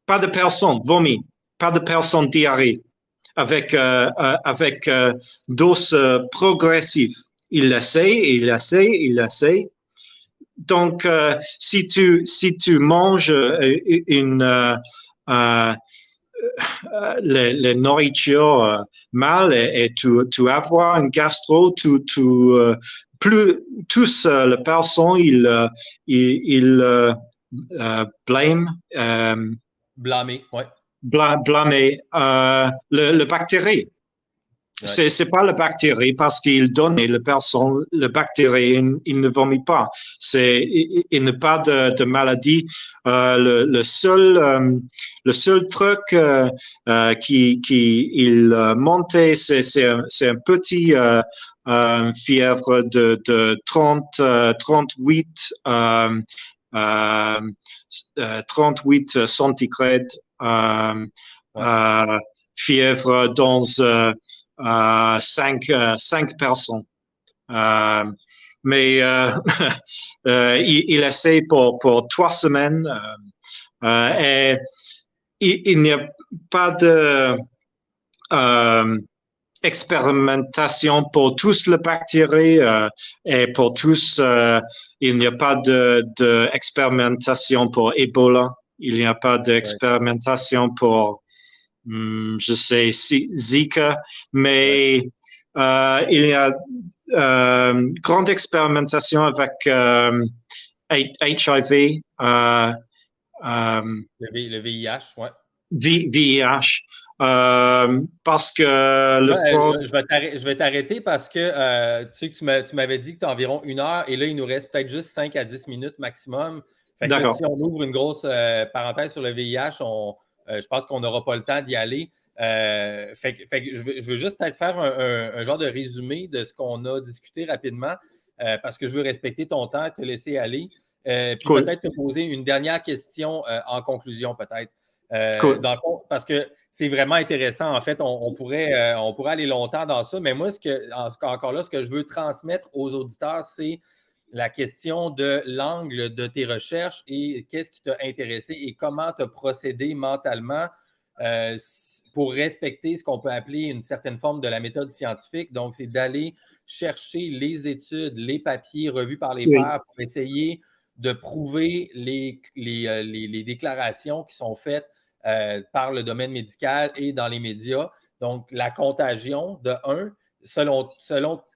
Pas de personnes vomi, pas de personnes diarrhée avec dose progressive. Il l'essaie. Donc, si tu manges les nourritures mal et tu avoir une gastro, plus tous les personnes blâmer le bactérie. Ouais. C'est pas la bactérie parce qu'il donne le bactérie, il ne vomit pas. Il n'a pas de maladie. Le seul truc qu'il montait, c'est un petit fièvre de 38 centigrades, fièvre dans 5 personnes. Mais il essaie pour 3 semaines et il n'y a pas de expérimentation pour tous les bactéries et pour tous, il n'y a pas d'expérimentation pour Ebola, il n'y a pas d'expérimentation pour je sais, Zika, mais il y a grande expérimentation avec HIV. Le VIH, oui. VIH, parce que je vais t'arrêter parce que tu m'avais dit que tu as environ 1 heure et là, il nous reste peut-être juste 5 à 10 minutes maximum. Fait que là, si on ouvre une grosse parenthèse sur le VIH, je pense qu'on n'aura pas le temps d'y aller. Fait que je veux juste peut-être faire un genre de résumé de ce qu'on a discuté rapidement parce que je veux respecter ton temps, te laisser aller. Puis peut-être te poser une dernière question en conclusion, peut-être. Dans le fond, parce que c'est vraiment intéressant. En fait, on pourrait aller longtemps dans ça, mais moi, encore là, ce que je veux transmettre aux auditeurs, c'est la question de l'angle de tes recherches et qu'est-ce qui t'a intéressé et comment tu as procédé mentalement pour respecter ce qu'on peut appeler une certaine forme de la méthode scientifique. Donc, c'est d'aller chercher les études, les papiers revus par les pairs pour essayer de prouver les déclarations qui sont faites par le domaine médical et dans les médias. Donc, la contagion, de 1, selon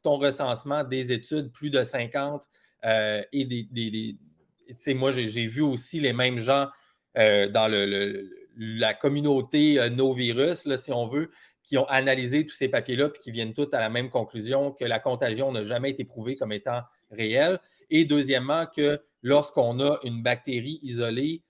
ton recensement des études, plus de 50 et tu sais, moi, j'ai vu aussi les mêmes gens dans la communauté NoVirus, là, si on veut, qui ont analysé tous ces papiers-là puis qui viennent tous à la même conclusion que la contagion n'a jamais été prouvée comme étant réelle. Et deuxièmement, que lorsqu'on a une bactérie isolée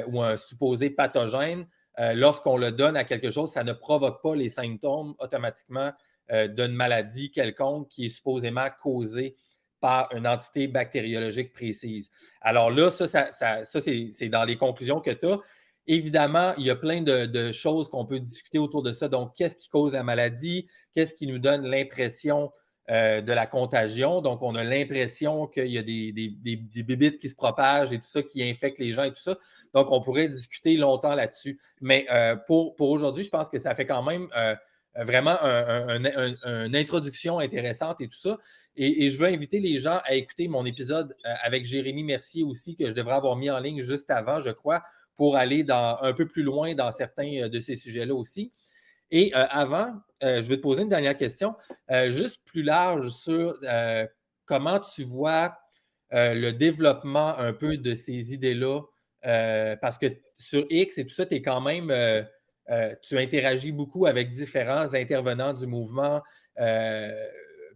ou un supposé pathogène, lorsqu'on le donne à quelque chose, ça ne provoque pas les symptômes automatiquement d'une maladie quelconque qui est supposément causée par une entité bactériologique précise. Alors là, ça c'est dans les conclusions que tu as. Évidemment, il y a plein de choses qu'on peut discuter autour de ça. Donc, qu'est-ce qui cause la maladie? Qu'est-ce qui nous donne l'impression de la contagion? Donc, on a l'impression qu'il y a des bébites qui se propagent et tout ça, qui infectent les gens et tout ça. Donc, on pourrait discuter longtemps là-dessus. Mais pour aujourd'hui, je pense que ça fait quand même vraiment une introduction intéressante et tout ça. Et je veux inviter les gens à écouter mon épisode avec Jérémy Mercier aussi, que je devrais avoir mis en ligne juste avant, je crois, pour aller un peu plus loin dans certains de ces sujets-là aussi. Et avant, je vais te poser une dernière question, juste plus large sur comment tu vois le développement un peu de ces idées-là, parce que sur X et tout ça, tu es quand même, tu interagis beaucoup avec différents intervenants du mouvement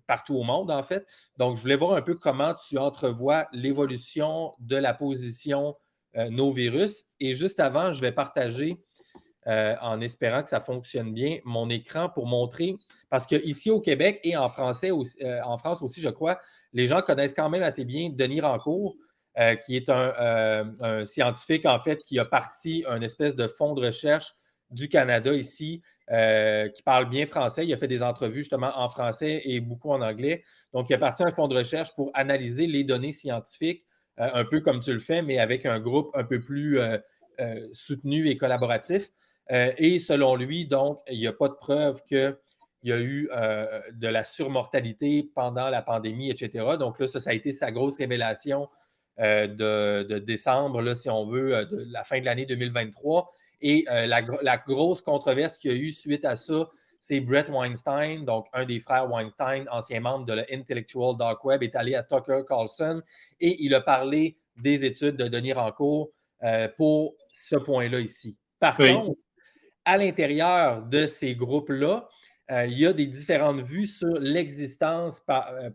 partout au monde, en fait. Donc, je voulais voir un peu comment tu entrevois l'évolution de la position NoVirus. Et juste avant, je vais partager en espérant que ça fonctionne bien, mon écran pour montrer, parce qu'ici au Québec et en France aussi, je crois, les gens connaissent quand même assez bien Denis Rancourt, qui est un scientifique, en fait, qui a parti un espèce de fonds de recherche du Canada ici, qui parle bien français. Il a fait des entrevues justement en français et beaucoup en anglais. Donc, il a parti un fonds de recherche pour analyser les données scientifiques, un peu comme tu le fais, mais avec un groupe un peu plus soutenu et collaboratif. Et selon lui, donc, il n'y a pas de preuve qu'il y a eu de la surmortalité pendant la pandémie, etc. Donc là, ça a été sa grosse révélation de décembre, là, si on veut, de la fin de l'année 2023. Et la grosse controverse qu'il y a eu suite à ça, c'est Brett Weinstein, donc un des frères Weinstein, ancien membre de l'Intellectual Dark Web, est allé à Tucker Carlson et il a parlé des études de Denis Rancourt pour ce point-là ici. Par contre, à l'intérieur de ces groupes-là, il y a des différentes vues sur l'existence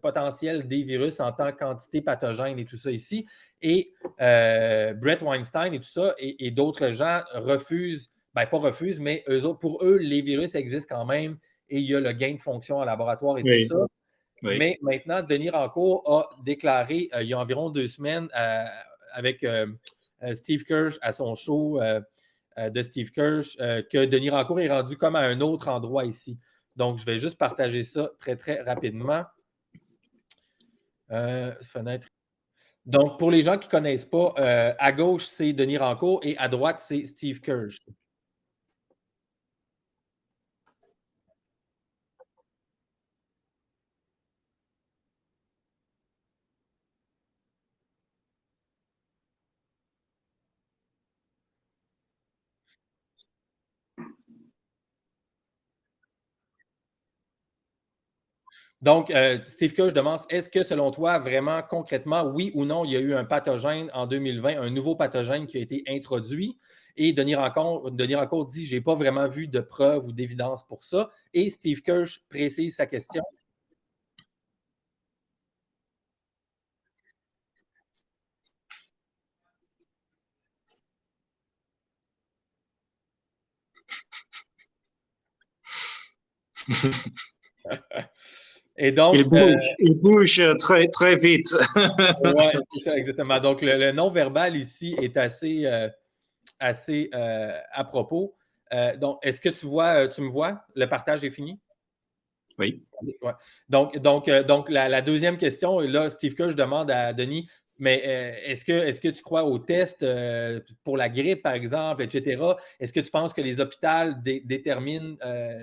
potentielle des virus en tant qu'entité pathogène et tout ça ici. Et Brett Weinstein et tout ça, et d'autres gens refusent, pas refusent, mais pour eux, les virus existent quand même et il y a le gain de fonction en laboratoire et tout ça. Oui. Mais maintenant, Denis Rancourt a déclaré il y a environ 2 semaines avec Steve Kirsch à son show de Steve Kirsch que Denis Rancourt est rendu comme à un autre endroit ici. Donc, je vais juste partager ça très, très rapidement. Fenêtre. Donc, pour les gens qui ne connaissent pas, à gauche, c'est Denis Rancourt et à droite, c'est Steve Kirsch. Donc, Steve Kirsch demande, est-ce que selon toi, vraiment concrètement, oui ou non, il y a eu un pathogène en 2020, un nouveau pathogène qui a été introduit? Et Denis Rancourt dit, je n'ai pas vraiment vu de preuves ou d'évidence pour ça. Et Steve Kirsch précise sa question. Et donc, il bouge très, très vite. Oui, c'est ça, exactement. Donc, le non-verbal ici est assez à propos. Donc, est-ce que tu me vois? Le partage est fini? Oui. Ouais. Donc la deuxième question, là, Steve Kirsch demande à Denis, mais est-ce que tu crois aux tests pour la grippe, par exemple, etc.? Est-ce que tu penses que les hôpitaux déterminent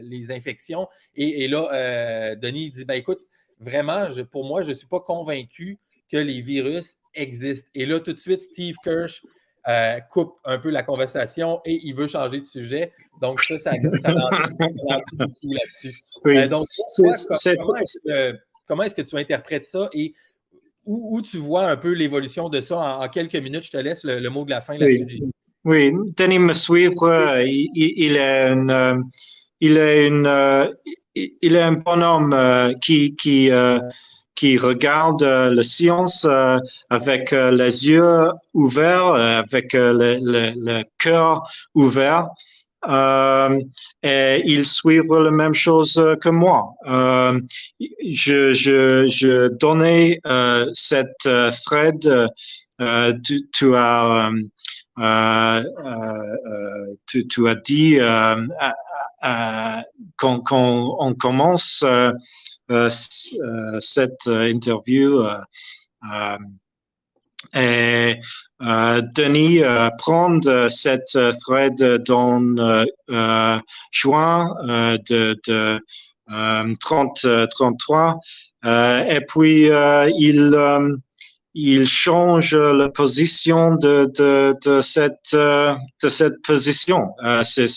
les infections? Et là, Denis dit, ben écoute, vraiment, pour moi, je ne suis pas convaincu que les virus existent. Et là, tout de suite, Steve Kirsch coupe un peu la conversation et il veut changer de sujet. Donc, ça en dit beaucoup là-dessus. Oui. Donc, comment est-ce que tu interprètes ça et où tu vois un peu l'évolution de ça en quelques minutes? Je te laisse le mot de la fin là-dessus. Oui, Denis me suivre, il est un bonhomme qui regarde la science avec les yeux ouverts, avec le cœur ouvert. Et il suit la même chose que moi. Je donnais cette thread, tu as dit quand on commence cette interview et Denis prend cette thread dans juin de 33 et puis il change la position de cette position. C'est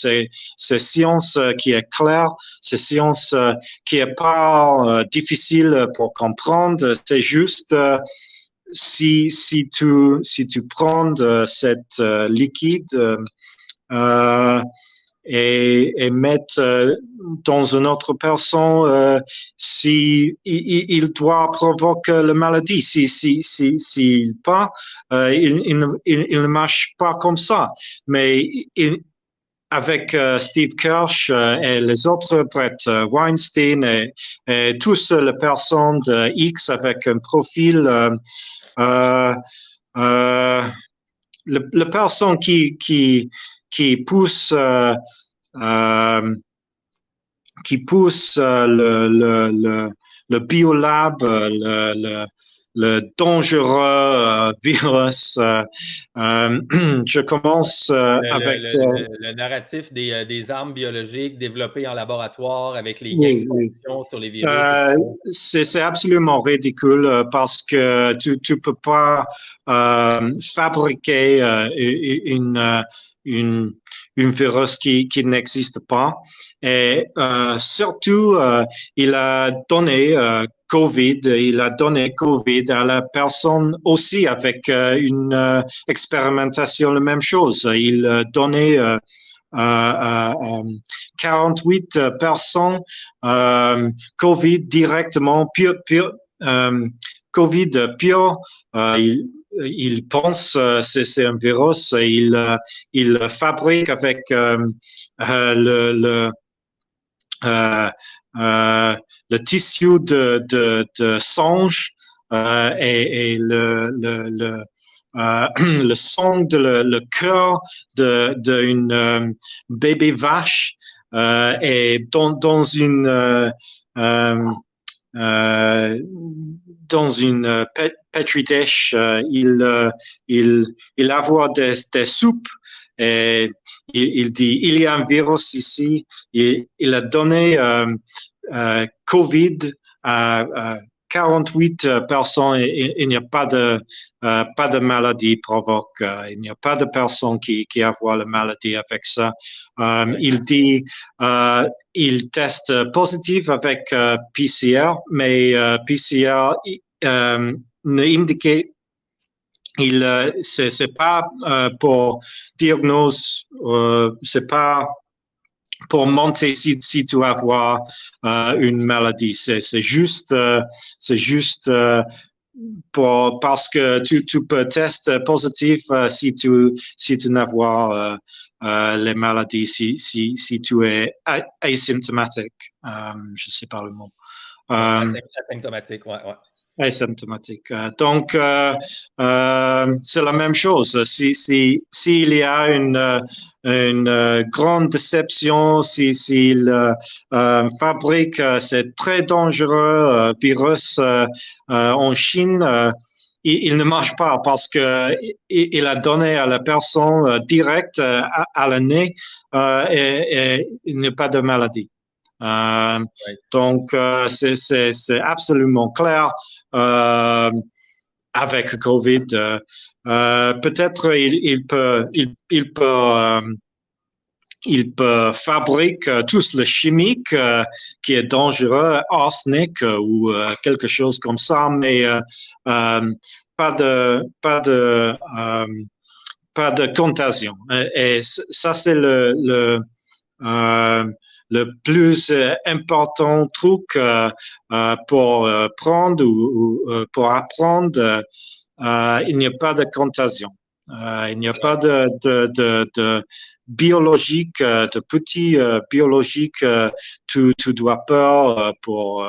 science qui est claire, c'est science qui est pas difficile pour comprendre. C'est juste si tu prends cette liquide et mettre dans une autre personne, si il doit provoquer la maladie, s'il pas, il ne marche pas comme ça. Mais avec Steve Kirsch et les autres prêtres, Weinstein et tous les personnes de X avec un profil, le personne qui pousse le biolab, le dangereux virus. Je commence avec... Le narratif des armes biologiques développées en laboratoire avec les gains de fonction sur les virus. C'est absolument ridicule parce que tu peux pas fabriquer une virus qui n'existe pas. Et surtout, il a donné il a donné Covid à la personne aussi avec une expérimentation, la même chose. Il a donné 48 personnes Covid directement, Covid pur. Il pense c'est un virus. Il fabrique avec le tissu de singe et le sang le cœur d'une bébé vache et dans une petri dish, il avoir des soupes et il dit il y a un virus ici. Il a donné Covid à 48 personnes et il n'y a pas de maladie provoque. Il n'y a pas de personne qui a la maladie avec ça. Il dit il teste positif avec PCR, mais PCR n'indique c'est pas pour diagnose, c'est pas pour monter si tu as une maladie. C'est juste parce que tu peux tester positif si tu n'as les maladies, si tu es asymptomatique. Je sais pas le mot. Asymptomatique, ouais. Asymptomatique. Donc, c'est la même chose. S'il y a une grande déception, s'il fabrique ces très dangereux virus en Chine, il ne marche pas parce que il a donné à la personne direct à la nez et il n'y a pas de maladie. Donc, c'est absolument clair avec Covid. Peut-être il peut fabriquer tout le chimique qui est dangereux, arsenic ou quelque chose comme ça, mais pas de contagion. Et ça, c'est le plus important truc pour prendre ou pour apprendre. Il n'y a pas de contagion. Il n'y a pas de biologique, de petit biologique. Tu dois peur pour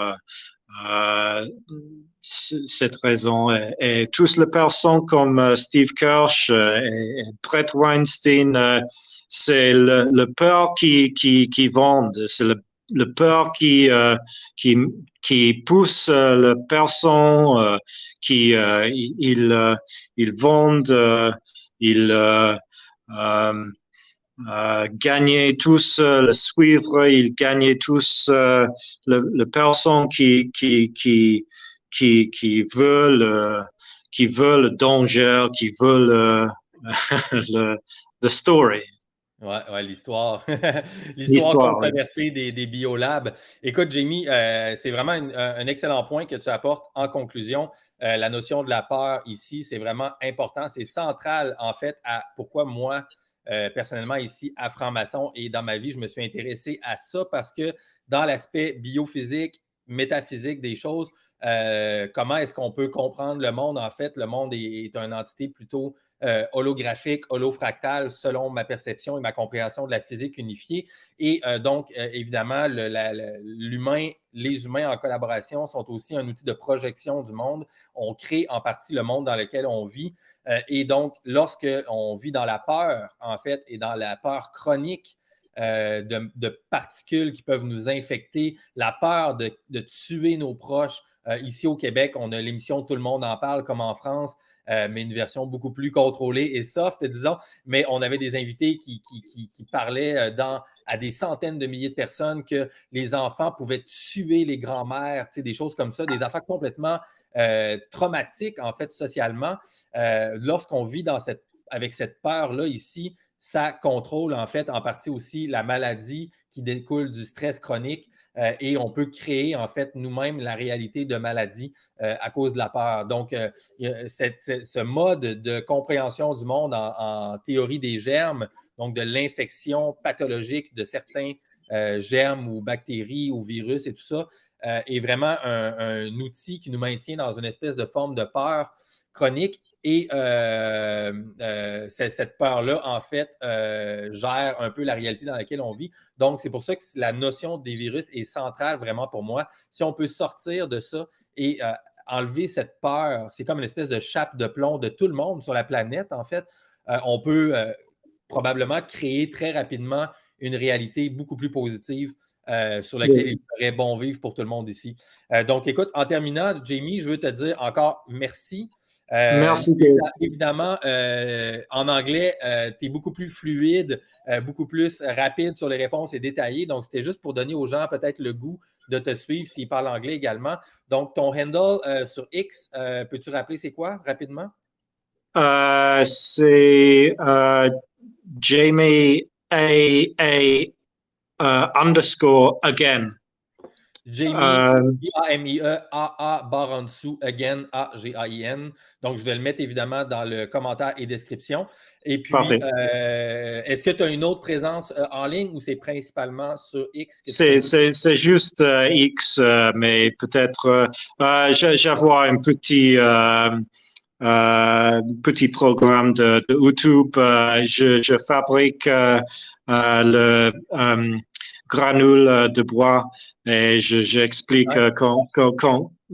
cette raison. Et toutes les personnes comme Steve Kirsch et Brett Weinstein, c'est le peur qui vendent, c'est le peur qui pousse les personnes qui ils vendent, gagner tous le suivre, ils gagnaient tous les personnes qui veulent le danger, qui veulent the story. Ouais, l'histoire. L'histoire controversée des biolabs. Écoute, Jamie, c'est vraiment un excellent point que tu apportes en conclusion. La notion de la peur ici, c'est vraiment important. C'est central, en fait, à pourquoi moi, personnellement, ici, à Franc-Maçon et dans ma vie, je me suis intéressé à ça parce que dans l'aspect biophysique, métaphysique des choses, comment est-ce qu'on peut comprendre le monde? En fait, le monde est une entité plutôt holographique, holofractale, selon ma perception et ma compréhension de la physique unifiée. Et donc, évidemment, l'humain, les humains en collaboration sont aussi un outil de projection du monde. On crée en partie le monde dans lequel on vit. Et donc, lorsqu'on vit dans la peur, en fait, et dans la peur chronique, de particules qui peuvent nous infecter, la peur de tuer nos proches. Ici au Québec, on a l'émission Tout le monde en parle, comme en France, mais une version beaucoup plus contrôlée et soft, disons. Mais on avait des invités qui parlaient à des centaines de milliers de personnes que les enfants pouvaient tuer les grands-mères, des choses comme ça, des affaires complètement traumatiques, en fait, socialement. Lorsqu'on vit avec cette peur-là ici, ça contrôle en fait en partie aussi la maladie qui découle du stress chronique et on peut créer en fait nous-mêmes la réalité de maladie à cause de la peur. Donc, ce mode de compréhension du monde en théorie des germes, donc de l'infection pathologique de certains germes ou bactéries ou virus et tout ça, est vraiment un outil qui nous maintient dans une espèce de forme de peur chronique. Et cette peur-là, en fait, gère un peu la réalité dans laquelle on vit. Donc, c'est pour ça que la notion des virus est centrale vraiment pour moi. Si on peut sortir de ça et enlever cette peur, c'est comme une espèce de chape de plomb de tout le monde sur la planète, en fait, on peut probablement créer très rapidement une réalité beaucoup plus positive sur laquelle il serait bon vivre pour tout le monde ici. Donc, écoute, en terminant, Jamie, je veux te dire encore merci. Merci. Évidemment, en anglais, tu es beaucoup plus fluide, beaucoup plus rapide sur les réponses et détaillé. Donc, c'était juste pour donner aux gens peut-être le goût de te suivre s'ils parlent anglais également. Donc, ton handle sur X, peux-tu rappeler c'est quoi rapidement? C'est Jamie underscore again. Jamie, J-A-M-I-E-A-A, barre en dessous, again, A-G-A-I-N. Donc, je vais le mettre évidemment dans le commentaire et description. Et puis, est-ce que tu as une autre présence en ligne ou c'est principalement sur X? C'est juste X, mais peut-être j'avais un petit programme de YouTube. Je fabrique le granule de bois et j'explique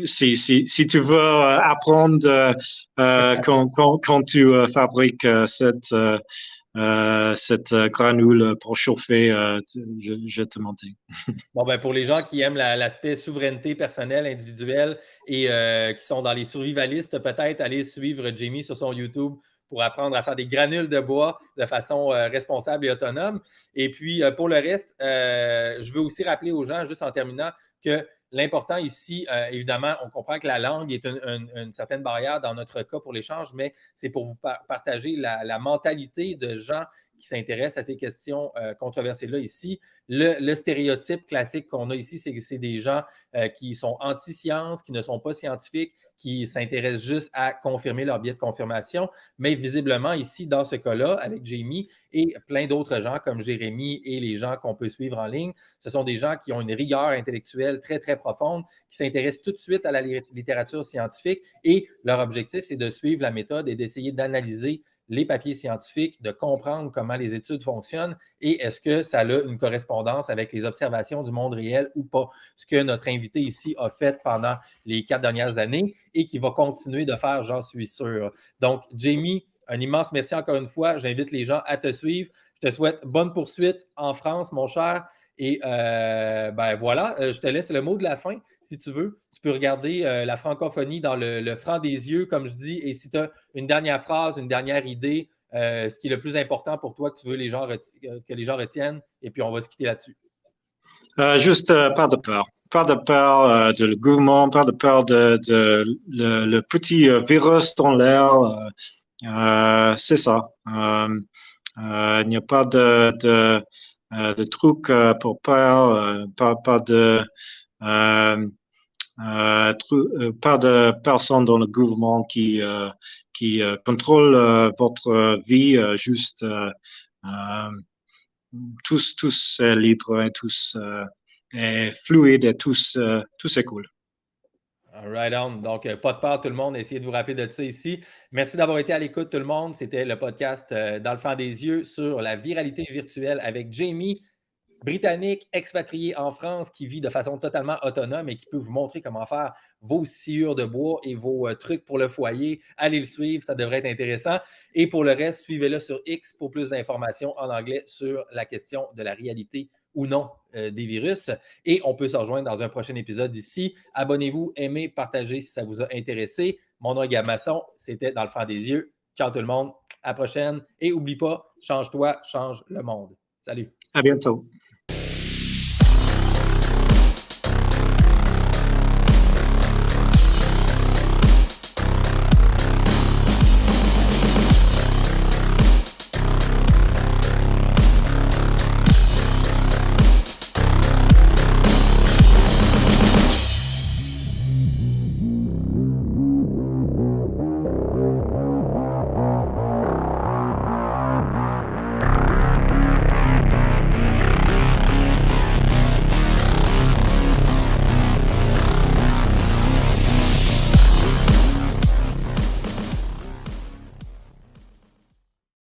si tu veux apprendre quand tu fabriques cette granule pour chauffer, je te mentais. Bon, ben pour les gens qui aiment l'aspect souveraineté personnelle, individuelle et qui sont dans les survivalistes, peut-être aller suivre Jamie sur son YouTube pour apprendre à faire des granules de bois de façon responsable et autonome. Et puis, pour le reste, je veux aussi rappeler aux gens, juste en terminant, que l'important ici, évidemment, on comprend que la langue est une certaine barrière dans notre cas pour l'échange, mais c'est pour vous partager la mentalité de gens qui s'intéressent à ces questions controversées-là ici. Le stéréotype classique qu'on a ici, c'est que c'est des gens qui sont anti-sciences, qui ne sont pas scientifiques, qui s'intéressent juste à confirmer leur biais de confirmation. Mais visiblement, ici, dans ce cas-là, avec Jamie et plein d'autres gens comme Jérémy et les gens qu'on peut suivre en ligne, ce sont des gens qui ont une rigueur intellectuelle très, très profonde, qui s'intéressent tout de suite à la littérature scientifique et leur objectif, c'est de suivre la méthode et d'essayer d'analyser les papiers scientifiques, de comprendre comment les études fonctionnent et est-ce que ça a une correspondance avec les observations du monde réel ou pas. Ce que notre invité ici a fait pendant les 4 dernières années et qui va continuer de faire, j'en suis sûr. Donc, Jamie, un immense merci encore une fois. J'invite les gens à te suivre. Je te souhaite bonne poursuite en France, mon cher. Et ben voilà, je te laisse le mot de la fin, si tu veux. Tu peux regarder la francophonie dans le franc des yeux, comme je dis, et si tu as une dernière phrase, une dernière idée, ce qui est le plus important pour toi que tu veux que les gens retiennent, et puis on va se quitter là-dessus. Juste pas de peur. Pas de peur de le gouvernement, pas de peur de le petit virus dans l'air. C'est ça. Il n'y a pas de trucs pour peur, pas de personnes dans le gouvernement qui contrôlent votre vie. Juste tous libres et tous fluides et tous c'est cool. Right on. Donc, pas de peur, tout le monde. Essayez de vous rappeler de ça ici. Merci d'avoir été à l'écoute, tout le monde. C'était le podcast Dans le flanc des yeux sur la viralité virtuelle avec Jamie, britannique, expatrié en France, qui vit de façon totalement autonome et qui peut vous montrer comment faire vos sciures de bois et vos trucs pour le foyer. Allez le suivre, ça devrait être intéressant. Et pour le reste, suivez-le sur X pour plus d'informations en anglais sur la question de la réalité ou non des virus. Et on peut se rejoindre dans un prochain épisode ici. Abonnez-vous, aimez, partagez si ça vous a intéressé. Mon nom est Gab Masson, c'était Dans le flanc des yeux. Ciao tout le monde, à la prochaine. Et n'oublie pas, change-toi, change le monde. Salut. À bientôt.